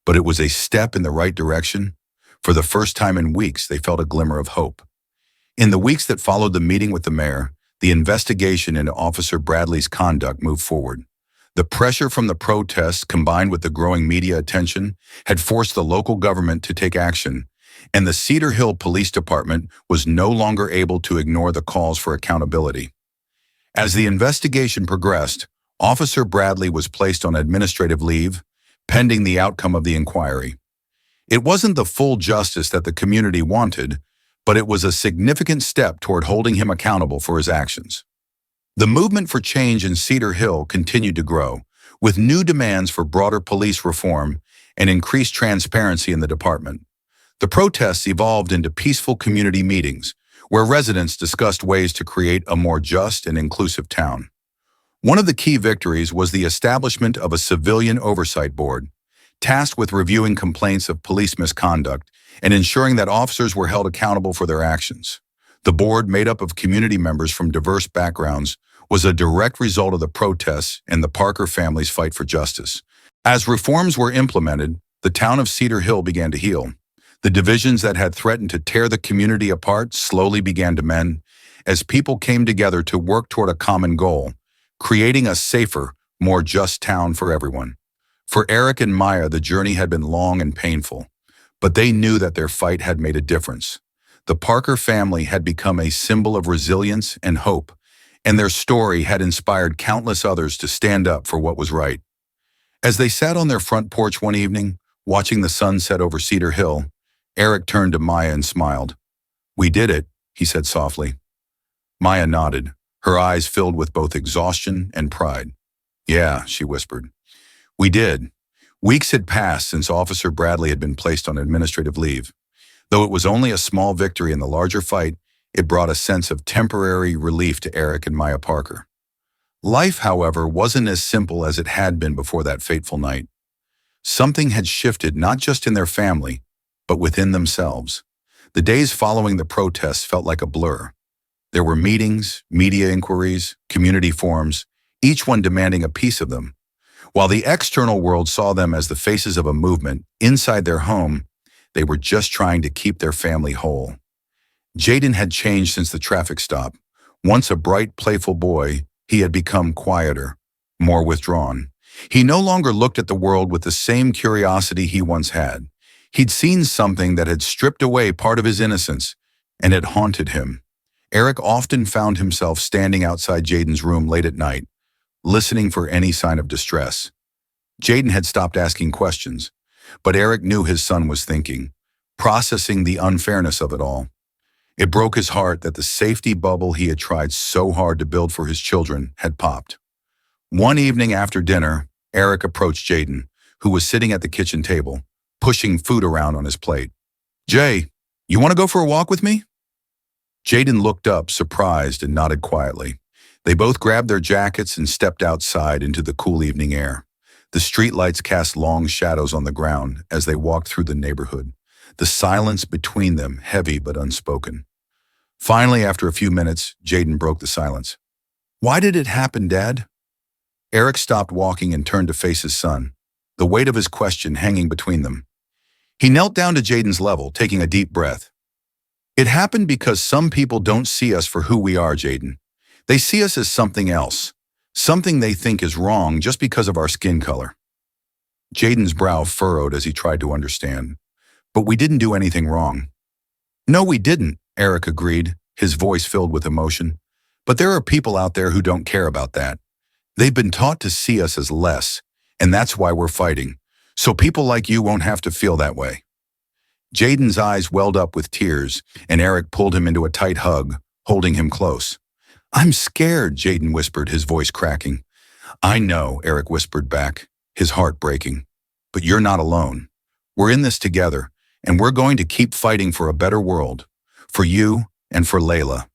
but it was a step in the right direction. For the first time in weeks, they felt a glimmer of hope. In the weeks that followed the meeting with the mayor, the investigation into Officer Bradley's conduct moved forward. The pressure from the protests, combined with the growing media attention, had forced the local government to take action, and the Cedar Hill Police Department was no longer able to ignore the calls for accountability. As the investigation progressed, Officer Bradley was placed on administrative leave, pending the outcome of the inquiry. It wasn't the full justice that the community wanted, but it was a significant step toward holding him accountable for his actions. The movement for change in Cedar Hill continued to grow, with new demands for broader police reform and increased transparency in the department. The protests evolved into peaceful community meetings, where residents discussed ways to create a more just and inclusive town. One of the key victories was the establishment of a civilian oversight board, tasked with reviewing complaints of police misconduct and ensuring that officers were held accountable for their actions. The board, made up of community members from diverse backgrounds, was a direct result of the protests and the Parker family's fight for justice. As reforms were implemented, the town of Cedar Hill began to heal. The divisions that had threatened to tear the community apart slowly began to mend, as people came together to work toward a common goal, creating a safer, more just town for everyone. For Eric and Maya, the journey had been long and painful, but they knew that their fight had made a difference. The Parker family had become a symbol of resilience and hope, and their story had inspired countless others to stand up for what was right. As they sat on their front porch one evening, watching the sun set over Cedar Hill, Eric turned to Maya and smiled. "We did it," he said softly. Maya nodded, her eyes filled with both exhaustion and pride. "Yeah," she whispered. "We did." Weeks had passed since Officer Bradley had been placed on administrative leave. Though it was only a small victory in the larger fight, it brought a sense of temporary relief to Eric and Maya Parker. Life, however, wasn't as simple as it had been before that fateful night. Something had shifted not just in their family, but within themselves. The days following the protests felt like a blur. There were meetings, media inquiries, community forums, each one demanding a piece of them. While the external world saw them as the faces of a movement, inside their home, they were just trying to keep their family whole. Jaden had changed since the traffic stop. Once a bright, playful boy, he had become quieter, more withdrawn. He no longer looked at the world with the same curiosity he once had. He'd seen something that had stripped away part of his innocence, and it haunted him. Eric often found himself standing outside Jaden's room late at night, listening for any sign of distress. Jaden had stopped asking questions, but Eric knew his son was thinking, processing the unfairness of it all. It broke his heart that the safety bubble he had tried so hard to build for his children had popped. One evening after dinner, Eric approached Jaden, who was sitting at the kitchen table, pushing food around on his plate. "Jay, you want to go for a walk with me?" Jaden looked up, surprised, and nodded quietly. They both grabbed their jackets and stepped outside into the cool evening air. The streetlights cast long shadows on the ground as they walked through the neighborhood, the silence between them heavy but unspoken. Finally, after a few minutes, Jaden broke the silence. "Why did it happen, Dad?" Eric stopped walking and turned to face his son, the weight of his question hanging between them. He knelt down to Jaden's level, taking a deep breath. "It happened because some people don't see us for who we are, Jaden. They see us as something else, something they think is wrong just because of our skin color." Jaden's brow furrowed as he tried to understand. "But we didn't do anything wrong." "No, we didn't," Eric agreed, his voice filled with emotion. "But there are people out there who don't care about that. They've been taught to see us as less, and that's why we're fighting. So people like you won't have to feel that way." Jaden's eyes welled up with tears, and Eric pulled him into a tight hug, holding him close. "I'm scared," Jaden whispered, his voice cracking. "I know," Eric whispered back, his heart breaking. "But you're not alone. We're in this together, and we're going to keep fighting for a better world, for you and for Layla."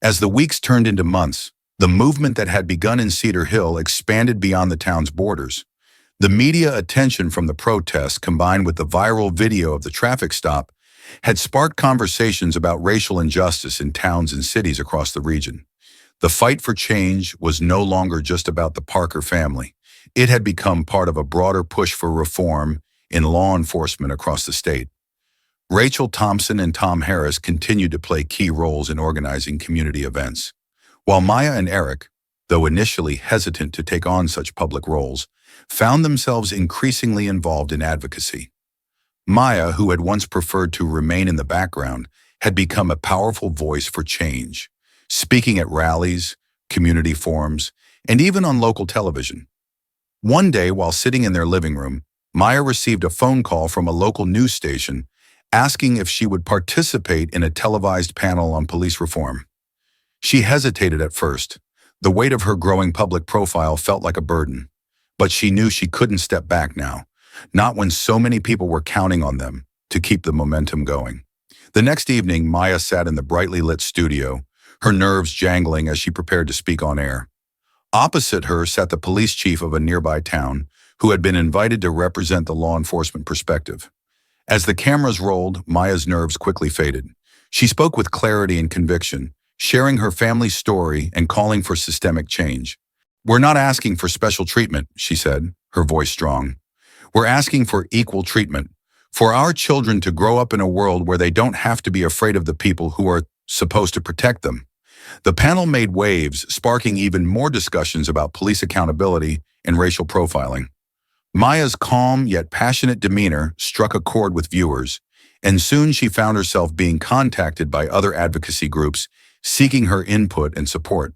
As the weeks turned into months, the movement that had begun in Cedar Hill expanded beyond the town's borders. The media attention from the protests, combined with the viral video of the traffic stop, had sparked conversations about racial injustice in towns and cities across the region. The fight for change was no longer just about the Parker family. It had become part of a broader push for reform in law enforcement across the state. Rachel Thompson and Tom Harris continued to play key roles in organizing community events, while Maya and Eric, though initially hesitant to take on such public roles, found themselves increasingly involved in advocacy. Maya, who had once preferred to remain in the background, had become a powerful voice for change, speaking at rallies, community forums, and even on local television. One day, while sitting in their living room, Maya received a phone call from a local news station asking if she would participate in a televised panel on police reform. She hesitated at first. The weight of her growing public profile felt like a burden, but she knew she couldn't step back now, not when so many people were counting on them to keep the momentum going. The next evening, Maya sat in the brightly lit studio, her nerves jangling as she prepared to speak on air. Opposite her sat the police chief of a nearby town, who had been invited to represent the law enforcement perspective. As the cameras rolled, Maya's nerves quickly faded. She spoke with clarity and conviction, sharing her family's story and calling for systemic change. "We're not asking for special treatment," she said, her voice strong. "We're asking for equal treatment, for our children to grow up in a world where they don't have to be afraid of the people who are supposed to protect them." The panel made waves, sparking even more discussions about police accountability and racial profiling. Maya's calm yet passionate demeanor struck a chord with viewers, and soon she found herself being contacted by other advocacy groups seeking her input and support.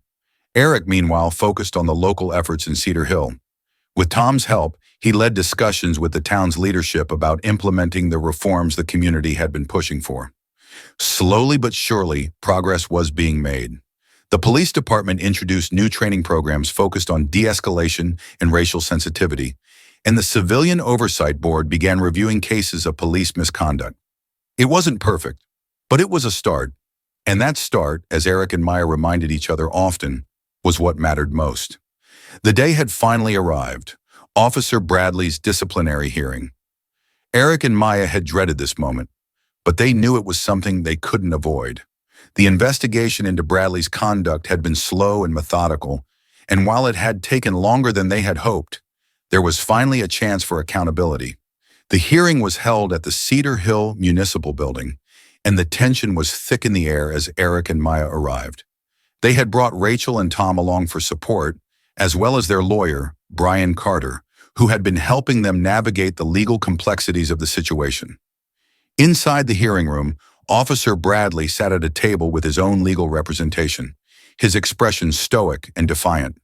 Eric, meanwhile, focused on the local efforts in Cedar Hill. With Tom's help, he led discussions with the town's leadership about implementing the reforms the community had been pushing for. Slowly but surely, progress was being made. The police department introduced new training programs focused on de-escalation and racial sensitivity, and the Civilian Oversight Board began reviewing cases of police misconduct. It wasn't perfect, but it was a start. And that start, as Eric and Maya reminded each other often, was what mattered most. The day had finally arrived, Officer Bradley's disciplinary hearing. Eric and Maya had dreaded this moment, but they knew it was something they couldn't avoid. The investigation into Bradley's conduct had been slow and methodical, and while it had taken longer than they had hoped, there was finally a chance for accountability. The hearing was held at the Cedar Hill Municipal Building, and the tension was thick in the air as Eric and Maya arrived. They had brought Rachel and Tom along for support, as well as their lawyer, Brian Carter, who had been helping them navigate the legal complexities of the situation. Inside the hearing room, Officer Bradley sat at a table with his own legal representation, his expression stoic and defiant.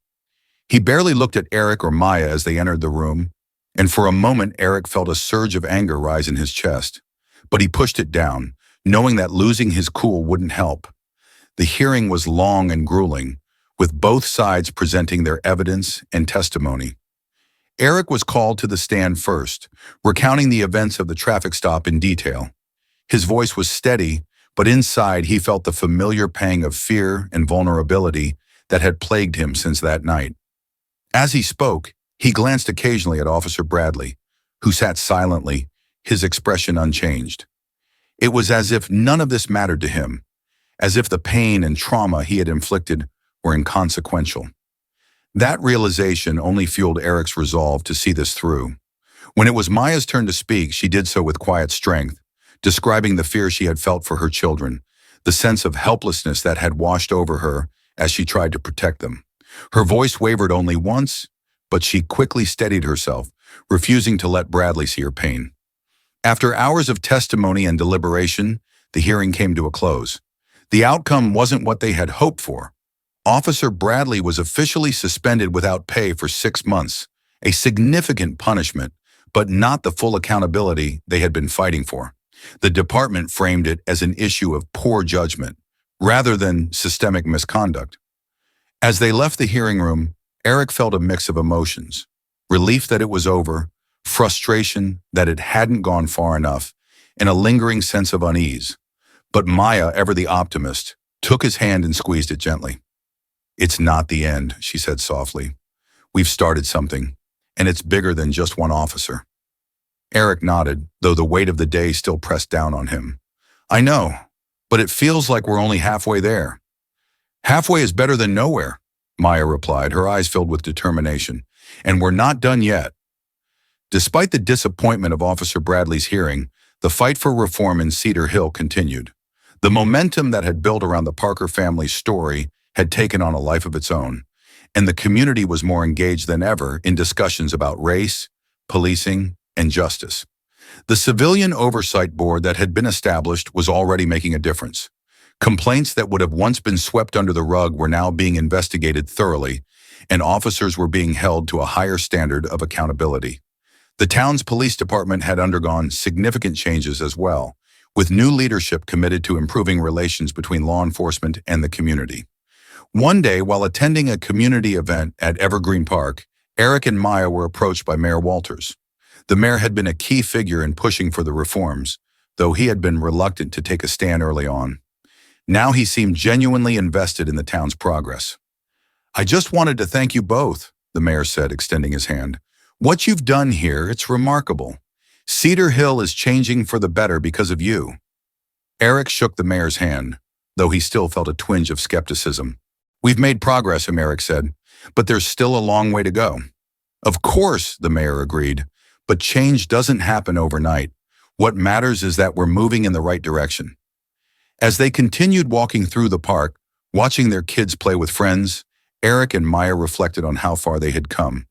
He barely looked at Eric or Maya as they entered the room, and for a moment Eric felt a surge of anger rise in his chest. But he pushed it down, knowing that losing his cool wouldn't help. The hearing was long and grueling, with both sides presenting their evidence and testimony. Eric was called to the stand first, recounting the events of the traffic stop in detail. His voice was steady, but inside he felt the familiar pang of fear and vulnerability that had plagued him since that night. As he spoke, he glanced occasionally at Officer Bradley, who sat silently, his expression unchanged. It was as if none of this mattered to him, as if the pain and trauma he had inflicted were inconsequential. That realization only fueled Eric's resolve to see this through. When it was Maya's turn to speak, she did so with quiet strength, describing the fear she had felt for her children, the sense of helplessness that had washed over her as she tried to protect them. Her voice wavered only once, but she quickly steadied herself, refusing to let Bradley see her pain. After hours of testimony and deliberation, the hearing came to a close. The outcome wasn't what they had hoped for. Officer Bradley was officially suspended without pay for 6 months, a significant punishment, but not the full accountability they had been fighting for. The department framed it as an issue of poor judgment, rather than systemic misconduct. As they left the hearing room, Eric felt a mix of emotions: relief that it was over, frustration that it hadn't gone far enough, and a lingering sense of unease. But Maya, ever the optimist, took his hand and squeezed it gently. "It's not the end," she said softly. "We've started something, and it's bigger than just one officer." Eric nodded, though the weight of the day still pressed down on him. "I know, but it feels like we're only halfway there." "Halfway is better than nowhere," Maya replied, her eyes filled with determination. "And we're not done yet." Despite the disappointment of Officer Bradley's hearing, the fight for reform in Cedar Hill continued. The momentum that had built around the Parker family's story had taken on a life of its own, and the community was more engaged than ever in discussions about race, policing, and justice. The civilian oversight board that had been established was already making a difference. Complaints that would have once been swept under the rug were now being investigated thoroughly, and officers were being held to a higher standard of accountability. The town's police department had undergone significant changes as well, with new leadership committed to improving relations between law enforcement and the community. One day, while attending a community event at Evergreen Park, Eric and Maya were approached by Mayor Walters. The mayor had been a key figure in pushing for the reforms, though he had been reluctant to take a stand early on. Now he seemed genuinely invested in the town's progress. "I just wanted to thank you both," the mayor said, extending his hand. "What you've done here, it's remarkable. Cedar Hill is changing for the better because of you." Eric shook the mayor's hand, though he still felt a twinge of skepticism. "We've made progress," Eric said, "but there's still a long way to go." "Of course," the mayor agreed, "but change doesn't happen overnight. What matters is that we're moving in the right direction." As they continued walking through the park, watching their kids play with friends, Eric and Maya reflected on how far they had come.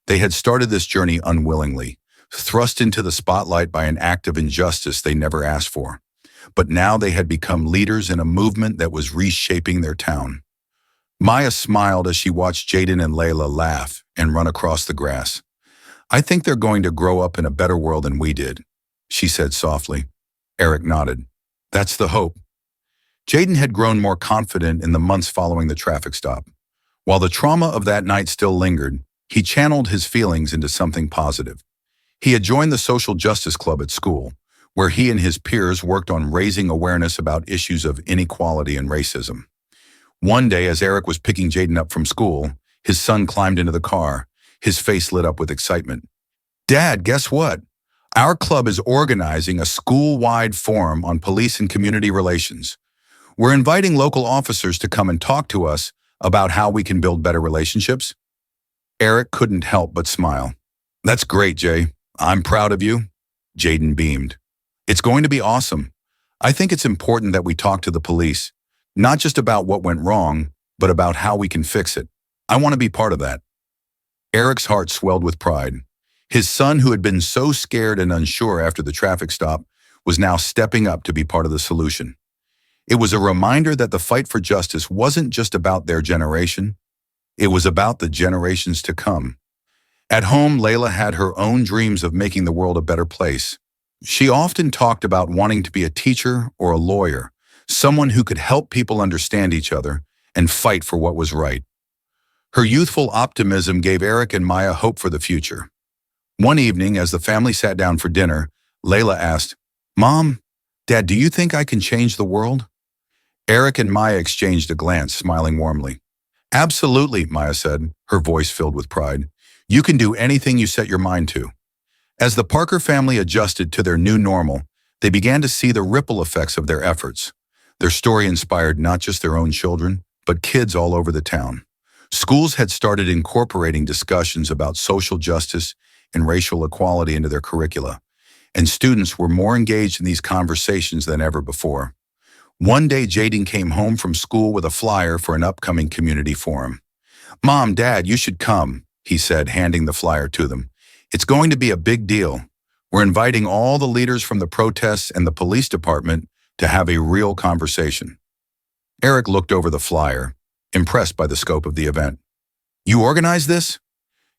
They had started this journey unwillingly, thrust into the spotlight by an act of injustice they never asked for. But now they had become leaders in a movement that was reshaping their town. Maya smiled as she watched Jaden and Layla laugh and run across the grass. "I think they're going to grow up in a better world than we did," she said softly. Eric nodded. "That's the hope." Jaden had grown more confident in the months following the traffic stop. While the trauma of that night still lingered, he channeled his feelings into something positive. He had joined the social justice club at school, where he and his peers worked on raising awareness about issues of inequality and racism. One day, as Eric was picking Jaden up from school, his son climbed into the car, his face lit up with excitement. "Dad, guess what? Our club is organizing a school-wide forum on police and community relations. We're inviting local officers to come and talk to us about how we can build better relationships." Eric couldn't help but smile. "That's great, Jay. I'm proud of you." Jaden beamed. "It's going to be awesome. I think it's important that we talk to the police, not just about what went wrong, but about how we can fix it. I want to be part of that." Eric's heart swelled with pride. His son, who had been so scared and unsure after the traffic stop, was now stepping up to be part of the solution. It was a reminder that the fight for justice wasn't just about their generation. It was about the generations to come. At home, Layla had her own dreams of making the world a better place. She often talked about wanting to be a teacher or a lawyer, someone who could help people understand each other and fight for what was right. Her youthful optimism gave Eric and Maya hope for the future. One evening, as the family sat down for dinner, Layla asked, "Mom, Dad, do you think I can change the world?" Eric and Maya exchanged a glance, smiling warmly. "Absolutely," Maya said, her voice filled with pride. "You can do anything you set your mind to." As the Parker family adjusted to their new normal, they began to see the ripple effects of their efforts. Their story inspired not just their own children, but kids all over the town. Schools had started incorporating discussions about social justice and racial equality into their curricula, and students were more engaged in these conversations than ever before. One day, Jaden came home from school with a flyer for an upcoming community forum. "Mom, Dad, you should come," he said, handing the flyer to them. "It's going to be a big deal. We're inviting all the leaders from the protests and the police department to have a real conversation." Eric looked over the flyer, impressed by the scope of the event. "You organized this?"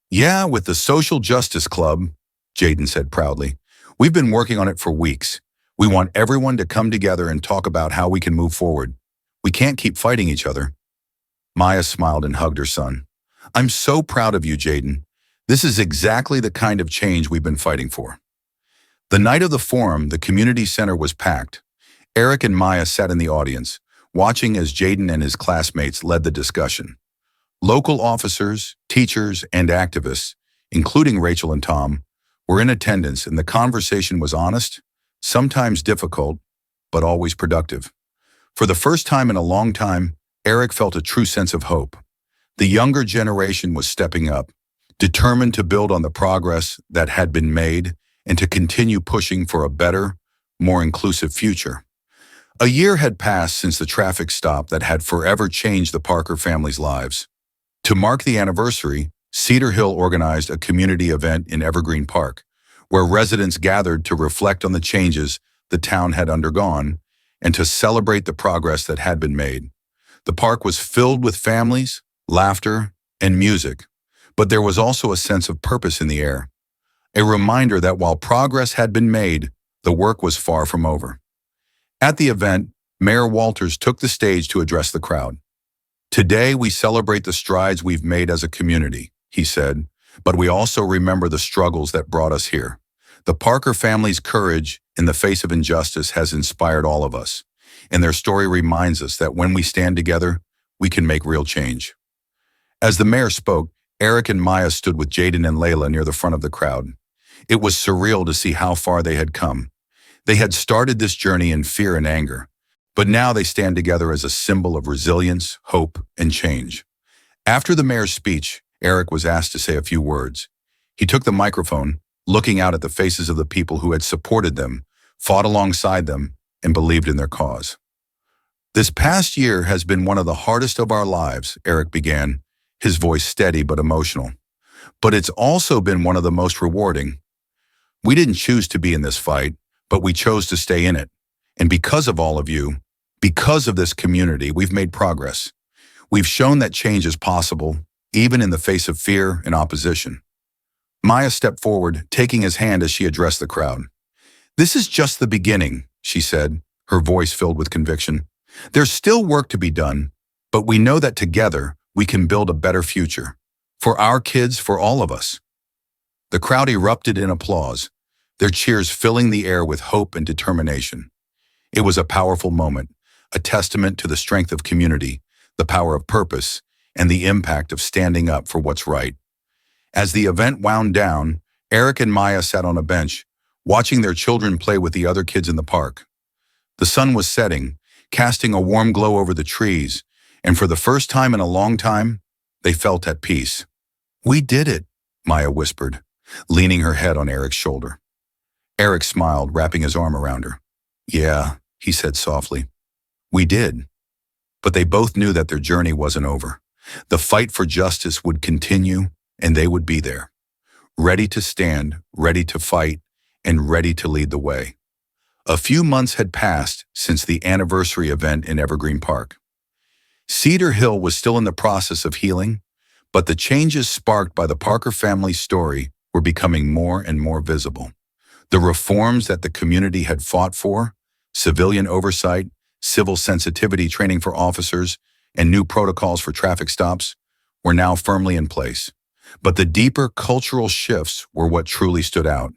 "Yeah, with the Social Justice Club," Jaden said proudly. "We've been working on it for weeks. We want everyone to come together and talk about how we can move forward. We can't keep fighting each other." Maya smiled and hugged her son. "I'm so proud of you, Jaden. This is exactly the kind of change we've been fighting for." The night of the forum, the community center was packed. Eric and Maya sat in the audience, watching as Jaden and his classmates led the discussion. Local officers, teachers, and activists, including Rachel and Tom, were in attendance, and the conversation was honest, sometimes difficult, but always productive. For the first time in a long time, Eric felt a true sense of hope. The younger generation was stepping up, determined to build on the progress that had been made and to continue pushing for a better, more inclusive future. A year had passed since the traffic stop that had forever changed the Parker family's lives. To mark the anniversary, Cedar Hill organized a community event in Evergreen Park, where residents gathered to reflect on the changes the town had undergone and to celebrate the progress that had been made. The park was filled with families, laughter, and music, but there was also a sense of purpose in the air, a reminder that while progress had been made, the work was far from over. At the event, Mayor Walters took the stage to address the crowd. "Today, we celebrate the strides we've made as a community," he said, "but we also remember the struggles that brought us here. The Parker family's courage in the face of injustice has inspired all of us, and their story reminds us that when we stand together, we can make real change." As the mayor spoke, Eric and Maya stood with Jaden and Layla near the front of the crowd. It was surreal to see how far they had come. They had started this journey in fear and anger, but now they stand together as a symbol of resilience, hope, and change. After the mayor's speech, Eric was asked to say a few words. He took the microphone, looking out at the faces of the people who had supported them, fought alongside them, and believed in their cause. "This past year has been one of the hardest of our lives," Eric began, his voice steady but emotional. "But it's also been one of the most rewarding. We didn't choose to be in this fight, but we chose to stay in it. And because of all of you, because of this community, we've made progress. We've shown that change is possible, even in the face of fear and opposition." Maya stepped forward, taking his hand as she addressed the crowd. "This is just the beginning," she said, her voice filled with conviction. "There's still work to be done, but we know that together we can build a better future. For our kids, for all of us." The crowd erupted in applause, their cheers filling the air with hope and determination. It was a powerful moment, a testament to the strength of community, the power of purpose, and the impact of standing up for what's right. As the event wound down, Eric and Maya sat on a bench, watching their children play with the other kids in the park. The sun was setting, casting a warm glow over the trees, and for the first time in a long time, they felt at peace. "We did it," Maya whispered, leaning her head on Eric's shoulder. Eric smiled, wrapping his arm around her. "Yeah," he said softly, "we did." But they both knew that their journey wasn't over. The fight for justice would continue, and they would be there, ready to stand, ready to fight, and ready to lead the way. A few months had passed since the anniversary event in Evergreen Park. Cedar Hill was still in the process of healing, But the changes sparked by the Parker family's story were becoming more and more visible. The reforms that the community had fought for, civilian oversight, civil sensitivity training for officers, and new protocols for traffic stops, were now firmly in place. But the deeper cultural shifts were what truly stood out.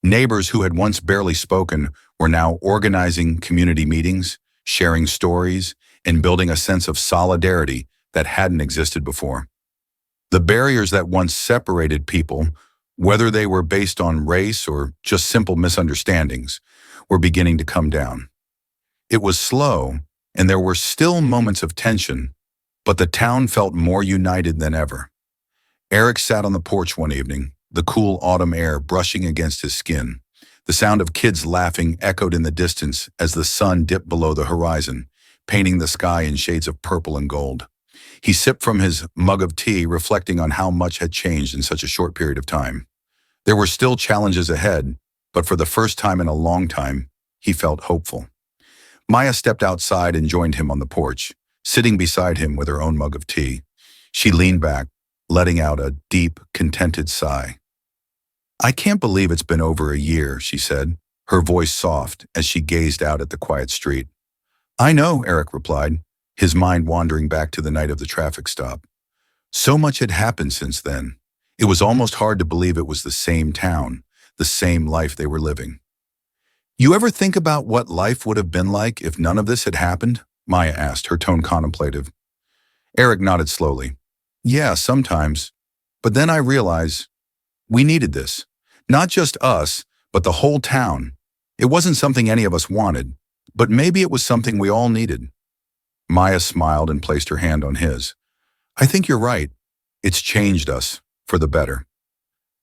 Neighbors who had once barely spoken were now organizing community meetings, sharing stories, and building a sense of solidarity that hadn't existed before. The barriers that once separated people, whether they were based on race or just simple misunderstandings, were beginning to come down. It was slow, and there were still moments of tension, but the town felt more united than ever. Eric sat on the porch one evening, the cool autumn air brushing against his skin. The sound of kids laughing echoed in the distance as the sun dipped below the horizon, painting the sky in shades of purple and gold. He sipped from his mug of tea, reflecting on how much had changed in such a short period of time. There were still challenges ahead, but for the first time in a long time, he felt hopeful. Maya stepped outside and joined him on the porch, sitting beside him with her own mug of tea. She leaned back, letting out a deep, contented sigh. "I can't believe it's been over a year," she said, her voice soft as she gazed out at the quiet street. "I know," Eric replied, his mind wandering back to the night of the traffic stop. So much had happened since then. It was almost hard to believe it was the same town, the same life they were living. "You ever think about what life would have been like if none of this had happened?" Maya asked, her tone contemplative. Eric nodded slowly. "Yeah, sometimes. But then I realized we needed this. Not just us, but the whole town. It wasn't something any of us wanted, but maybe it was something we all needed." Maya smiled and placed her hand on his. "I think you're right. It's changed us, for the better."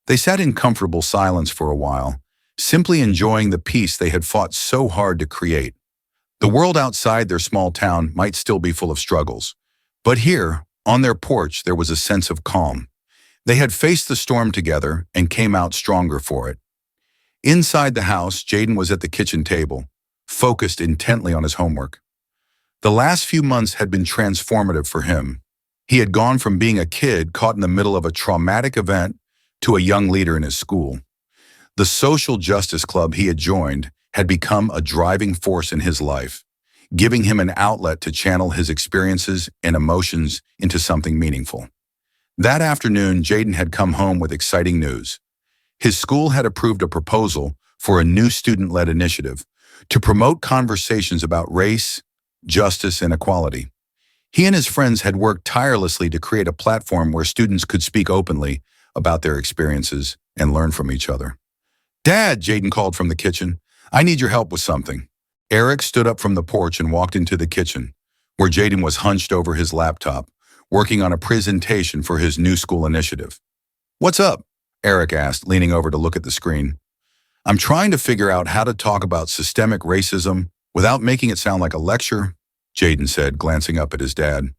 They sat in comfortable silence for a while, simply enjoying the peace they had fought so hard to create. The world outside their small town might still be full of struggles, but here, on their porch, there was a sense of calm. They had faced the storm together and came out stronger for it. Inside the house, Jaden was at the kitchen table, focused intently on his homework. The last few months had been transformative for him. He had gone from being a kid caught in the middle of a traumatic event to a young leader in his school. The social justice club he had joined had become a driving force in his life, giving him an outlet to channel his experiences and emotions into something meaningful. That afternoon, Jaden had come home with exciting news. His school had approved a proposal for a new student-led initiative to promote conversations about race, justice, and equality. He and his friends had worked tirelessly to create a platform where students could speak openly about their experiences and learn from each other. "Dad," Jaden called from the kitchen, "I need your help with something." Eric stood up from the porch and walked into the kitchen, where Jaden was hunched over his laptop, working on a presentation for his new school initiative. "What's up?" Eric asked, leaning over to look at the screen. "I'm trying to figure out how to talk about systemic racism without making it sound like a lecture," Jaden said, glancing up at his dad.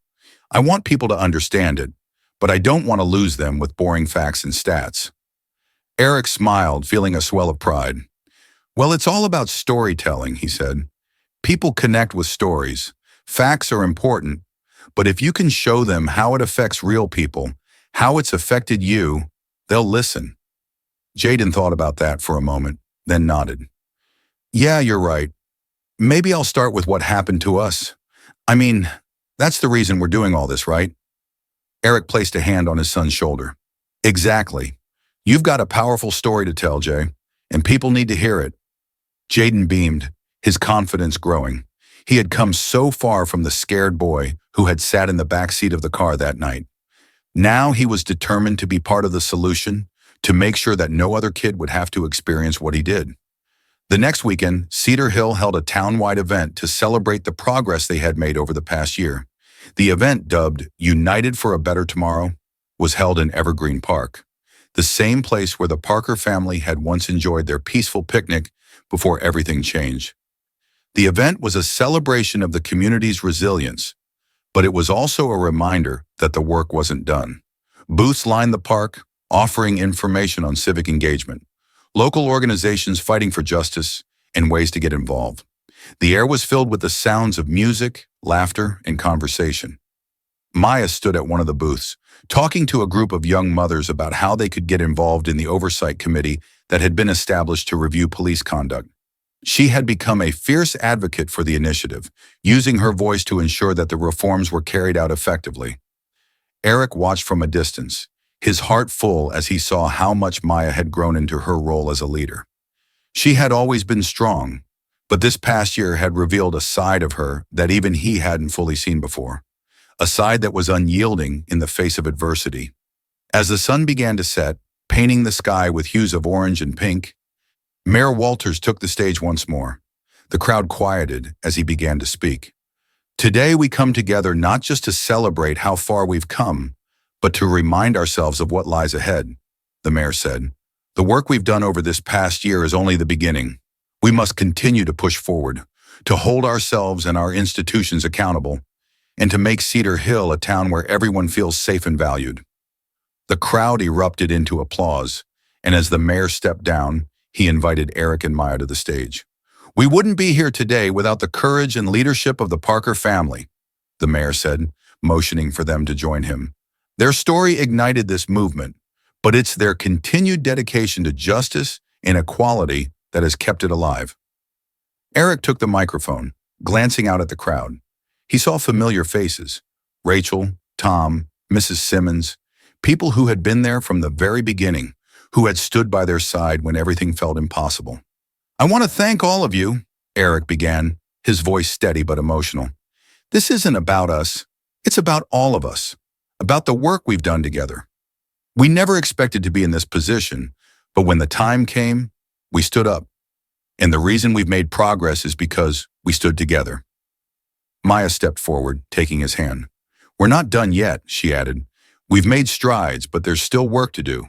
"I want people to understand it, but I don't want to lose them with boring facts and stats." Eric smiled, feeling a swell of pride. "Well, it's all about storytelling," he said. "People connect with stories. Facts are important, but if you can show them how it affects real people, how it's affected you, they'll listen." Jaden thought about that for a moment, then nodded. "Yeah, you're right. Maybe I'll start with what happened to us. I mean, that's the reason we're doing all this, right?" Eric placed a hand on his son's shoulder. "Exactly. You've got a powerful story to tell, Jay, and people need to hear it." Jaden beamed, his confidence growing. He had come so far from the scared boy who had sat in the back seat of the car that night. Now he was determined to be part of the solution, to make sure that no other kid would have to experience what he did. The next weekend, Cedar Hill held a town-wide event to celebrate the progress they had made over the past year. The event, dubbed United for a Better Tomorrow, was held in Evergreen Park, the same place where the Parker family had once enjoyed their peaceful picnic before everything changed. The event was a celebration of the community's resilience, but it was also a reminder that the work wasn't done. Booths lined the park, offering information on civic engagement, local organizations fighting for justice, and ways to get involved. The air was filled with the sounds of music, laughter, and conversation. Maya stood at one of the booths, talking to a group of young mothers about how they could get involved in the oversight committee that had been established to review police conduct. She had become a fierce advocate for the initiative, using her voice to ensure that the reforms were carried out effectively. Eric watched from a distance, his heart full as he saw how much Maya had grown into her role as a leader. She had always been strong, but this past year had revealed a side of her that even he hadn't fully seen before, a side that was unyielding in the face of adversity. As the sun began to set, painting the sky with hues of orange and pink, Mayor Walters took the stage once more. The crowd quieted as he began to speak. Today we come together not just to celebrate how far we've come, but to remind ourselves of what lies ahead, the mayor said. The work we've done over this past year is only the beginning. We must continue to push forward, to hold ourselves and our institutions accountable, and to make Cedar Hill a town where everyone feels safe and valued. The crowd erupted into applause, and as the mayor stepped down, he invited Eric and Maya to the stage. We wouldn't be here today without the courage and leadership of the Parker family, the mayor said, motioning for them to join him. Their story ignited this movement, but it's their continued dedication to justice and equality that has kept it alive. Eric took the microphone, glancing out at the crowd. He saw familiar faces: Rachel, Tom, Mrs. Simmons, people who had been there from the very beginning, who had stood by their side when everything felt impossible. I want to thank all of you, Eric began, his voice steady but emotional. This isn't about us. It's about all of us, about the work we've done together. We never expected to be in this position, but when the time came, we stood up. And the reason we've made progress is because we stood together. Maya stepped forward, taking his hand. We're not done yet, she added. We've made strides, but there's still work to do.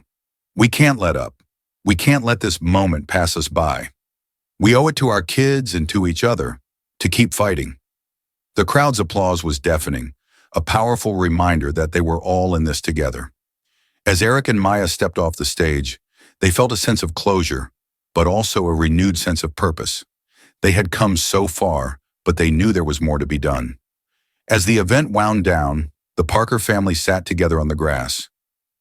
We can't let up. We can't let this moment pass us by. We owe it to our kids and to each other to keep fighting. The crowd's applause was deafening, a powerful reminder that they were all in this together. As Eric and Maya stepped off the stage, they felt a sense of closure, but also a renewed sense of purpose. They had come so far, but they knew there was more to be done. As the event wound down, the Parker family sat together on the grass,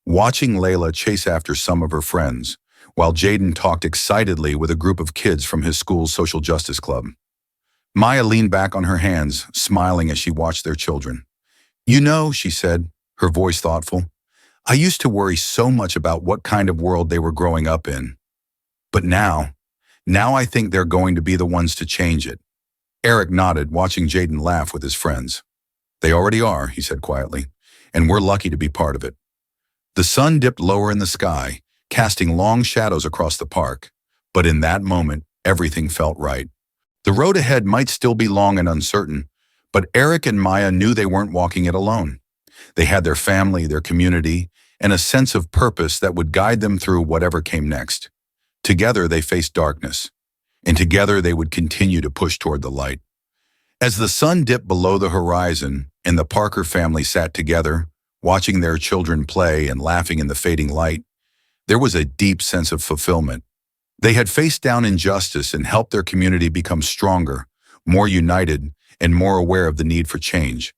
watching Layla chase after some of her friends, while Jaden talked excitedly with a group of kids from his school's social justice club. Maya leaned back on her hands, smiling as she watched their children. You know, she said, her voice thoughtful, I used to worry so much about what kind of world they were growing up in. But now I think they're going to be the ones to change it. Eric nodded, watching Jaden laugh with his friends. They already are, he said quietly, and we're lucky to be part of it. The sun dipped lower in the sky, casting long shadows across the park, but in that moment, everything felt right. The road ahead might still be long and uncertain, but Eric and Maya knew they weren't walking it alone. They had their family, their community, and a sense of purpose that would guide them through whatever came next. Together, they faced darkness, and together they would continue to push toward the light. As the sun dipped below the horizon and the Parker family sat together, watching their children play and laughing in the fading light, there was a deep sense of fulfillment. They had faced down injustice and helped their community become stronger, more united, and more aware of the need for change.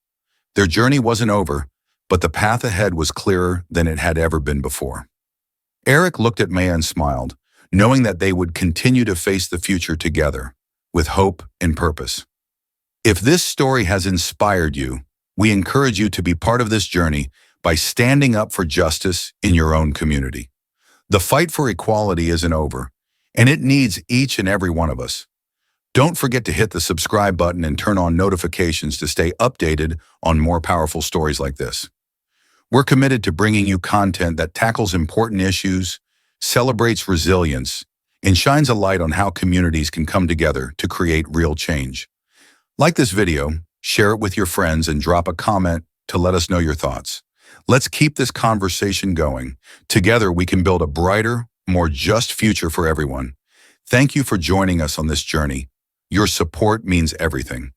Their journey wasn't over, but the path ahead was clearer than it had ever been before. Eric looked at Maya and smiled, knowing that they would continue to face the future together, with hope and purpose. If this story has inspired you, we encourage you to be part of this journey by standing up for justice in your own community. The fight for equality isn't over, and it needs each and every one of us. Don't forget to hit the subscribe button and turn on notifications to stay updated on more powerful stories like this. We're committed to bringing you content that tackles important issues, celebrates resilience, and shines a light on how communities can come together to create real change. Like this video, share it with your friends, and drop a comment to let us know your thoughts. Let's keep this conversation going. Together, we can build a brighter, more just future for everyone. Thank you for joining us on this journey. Your support means everything.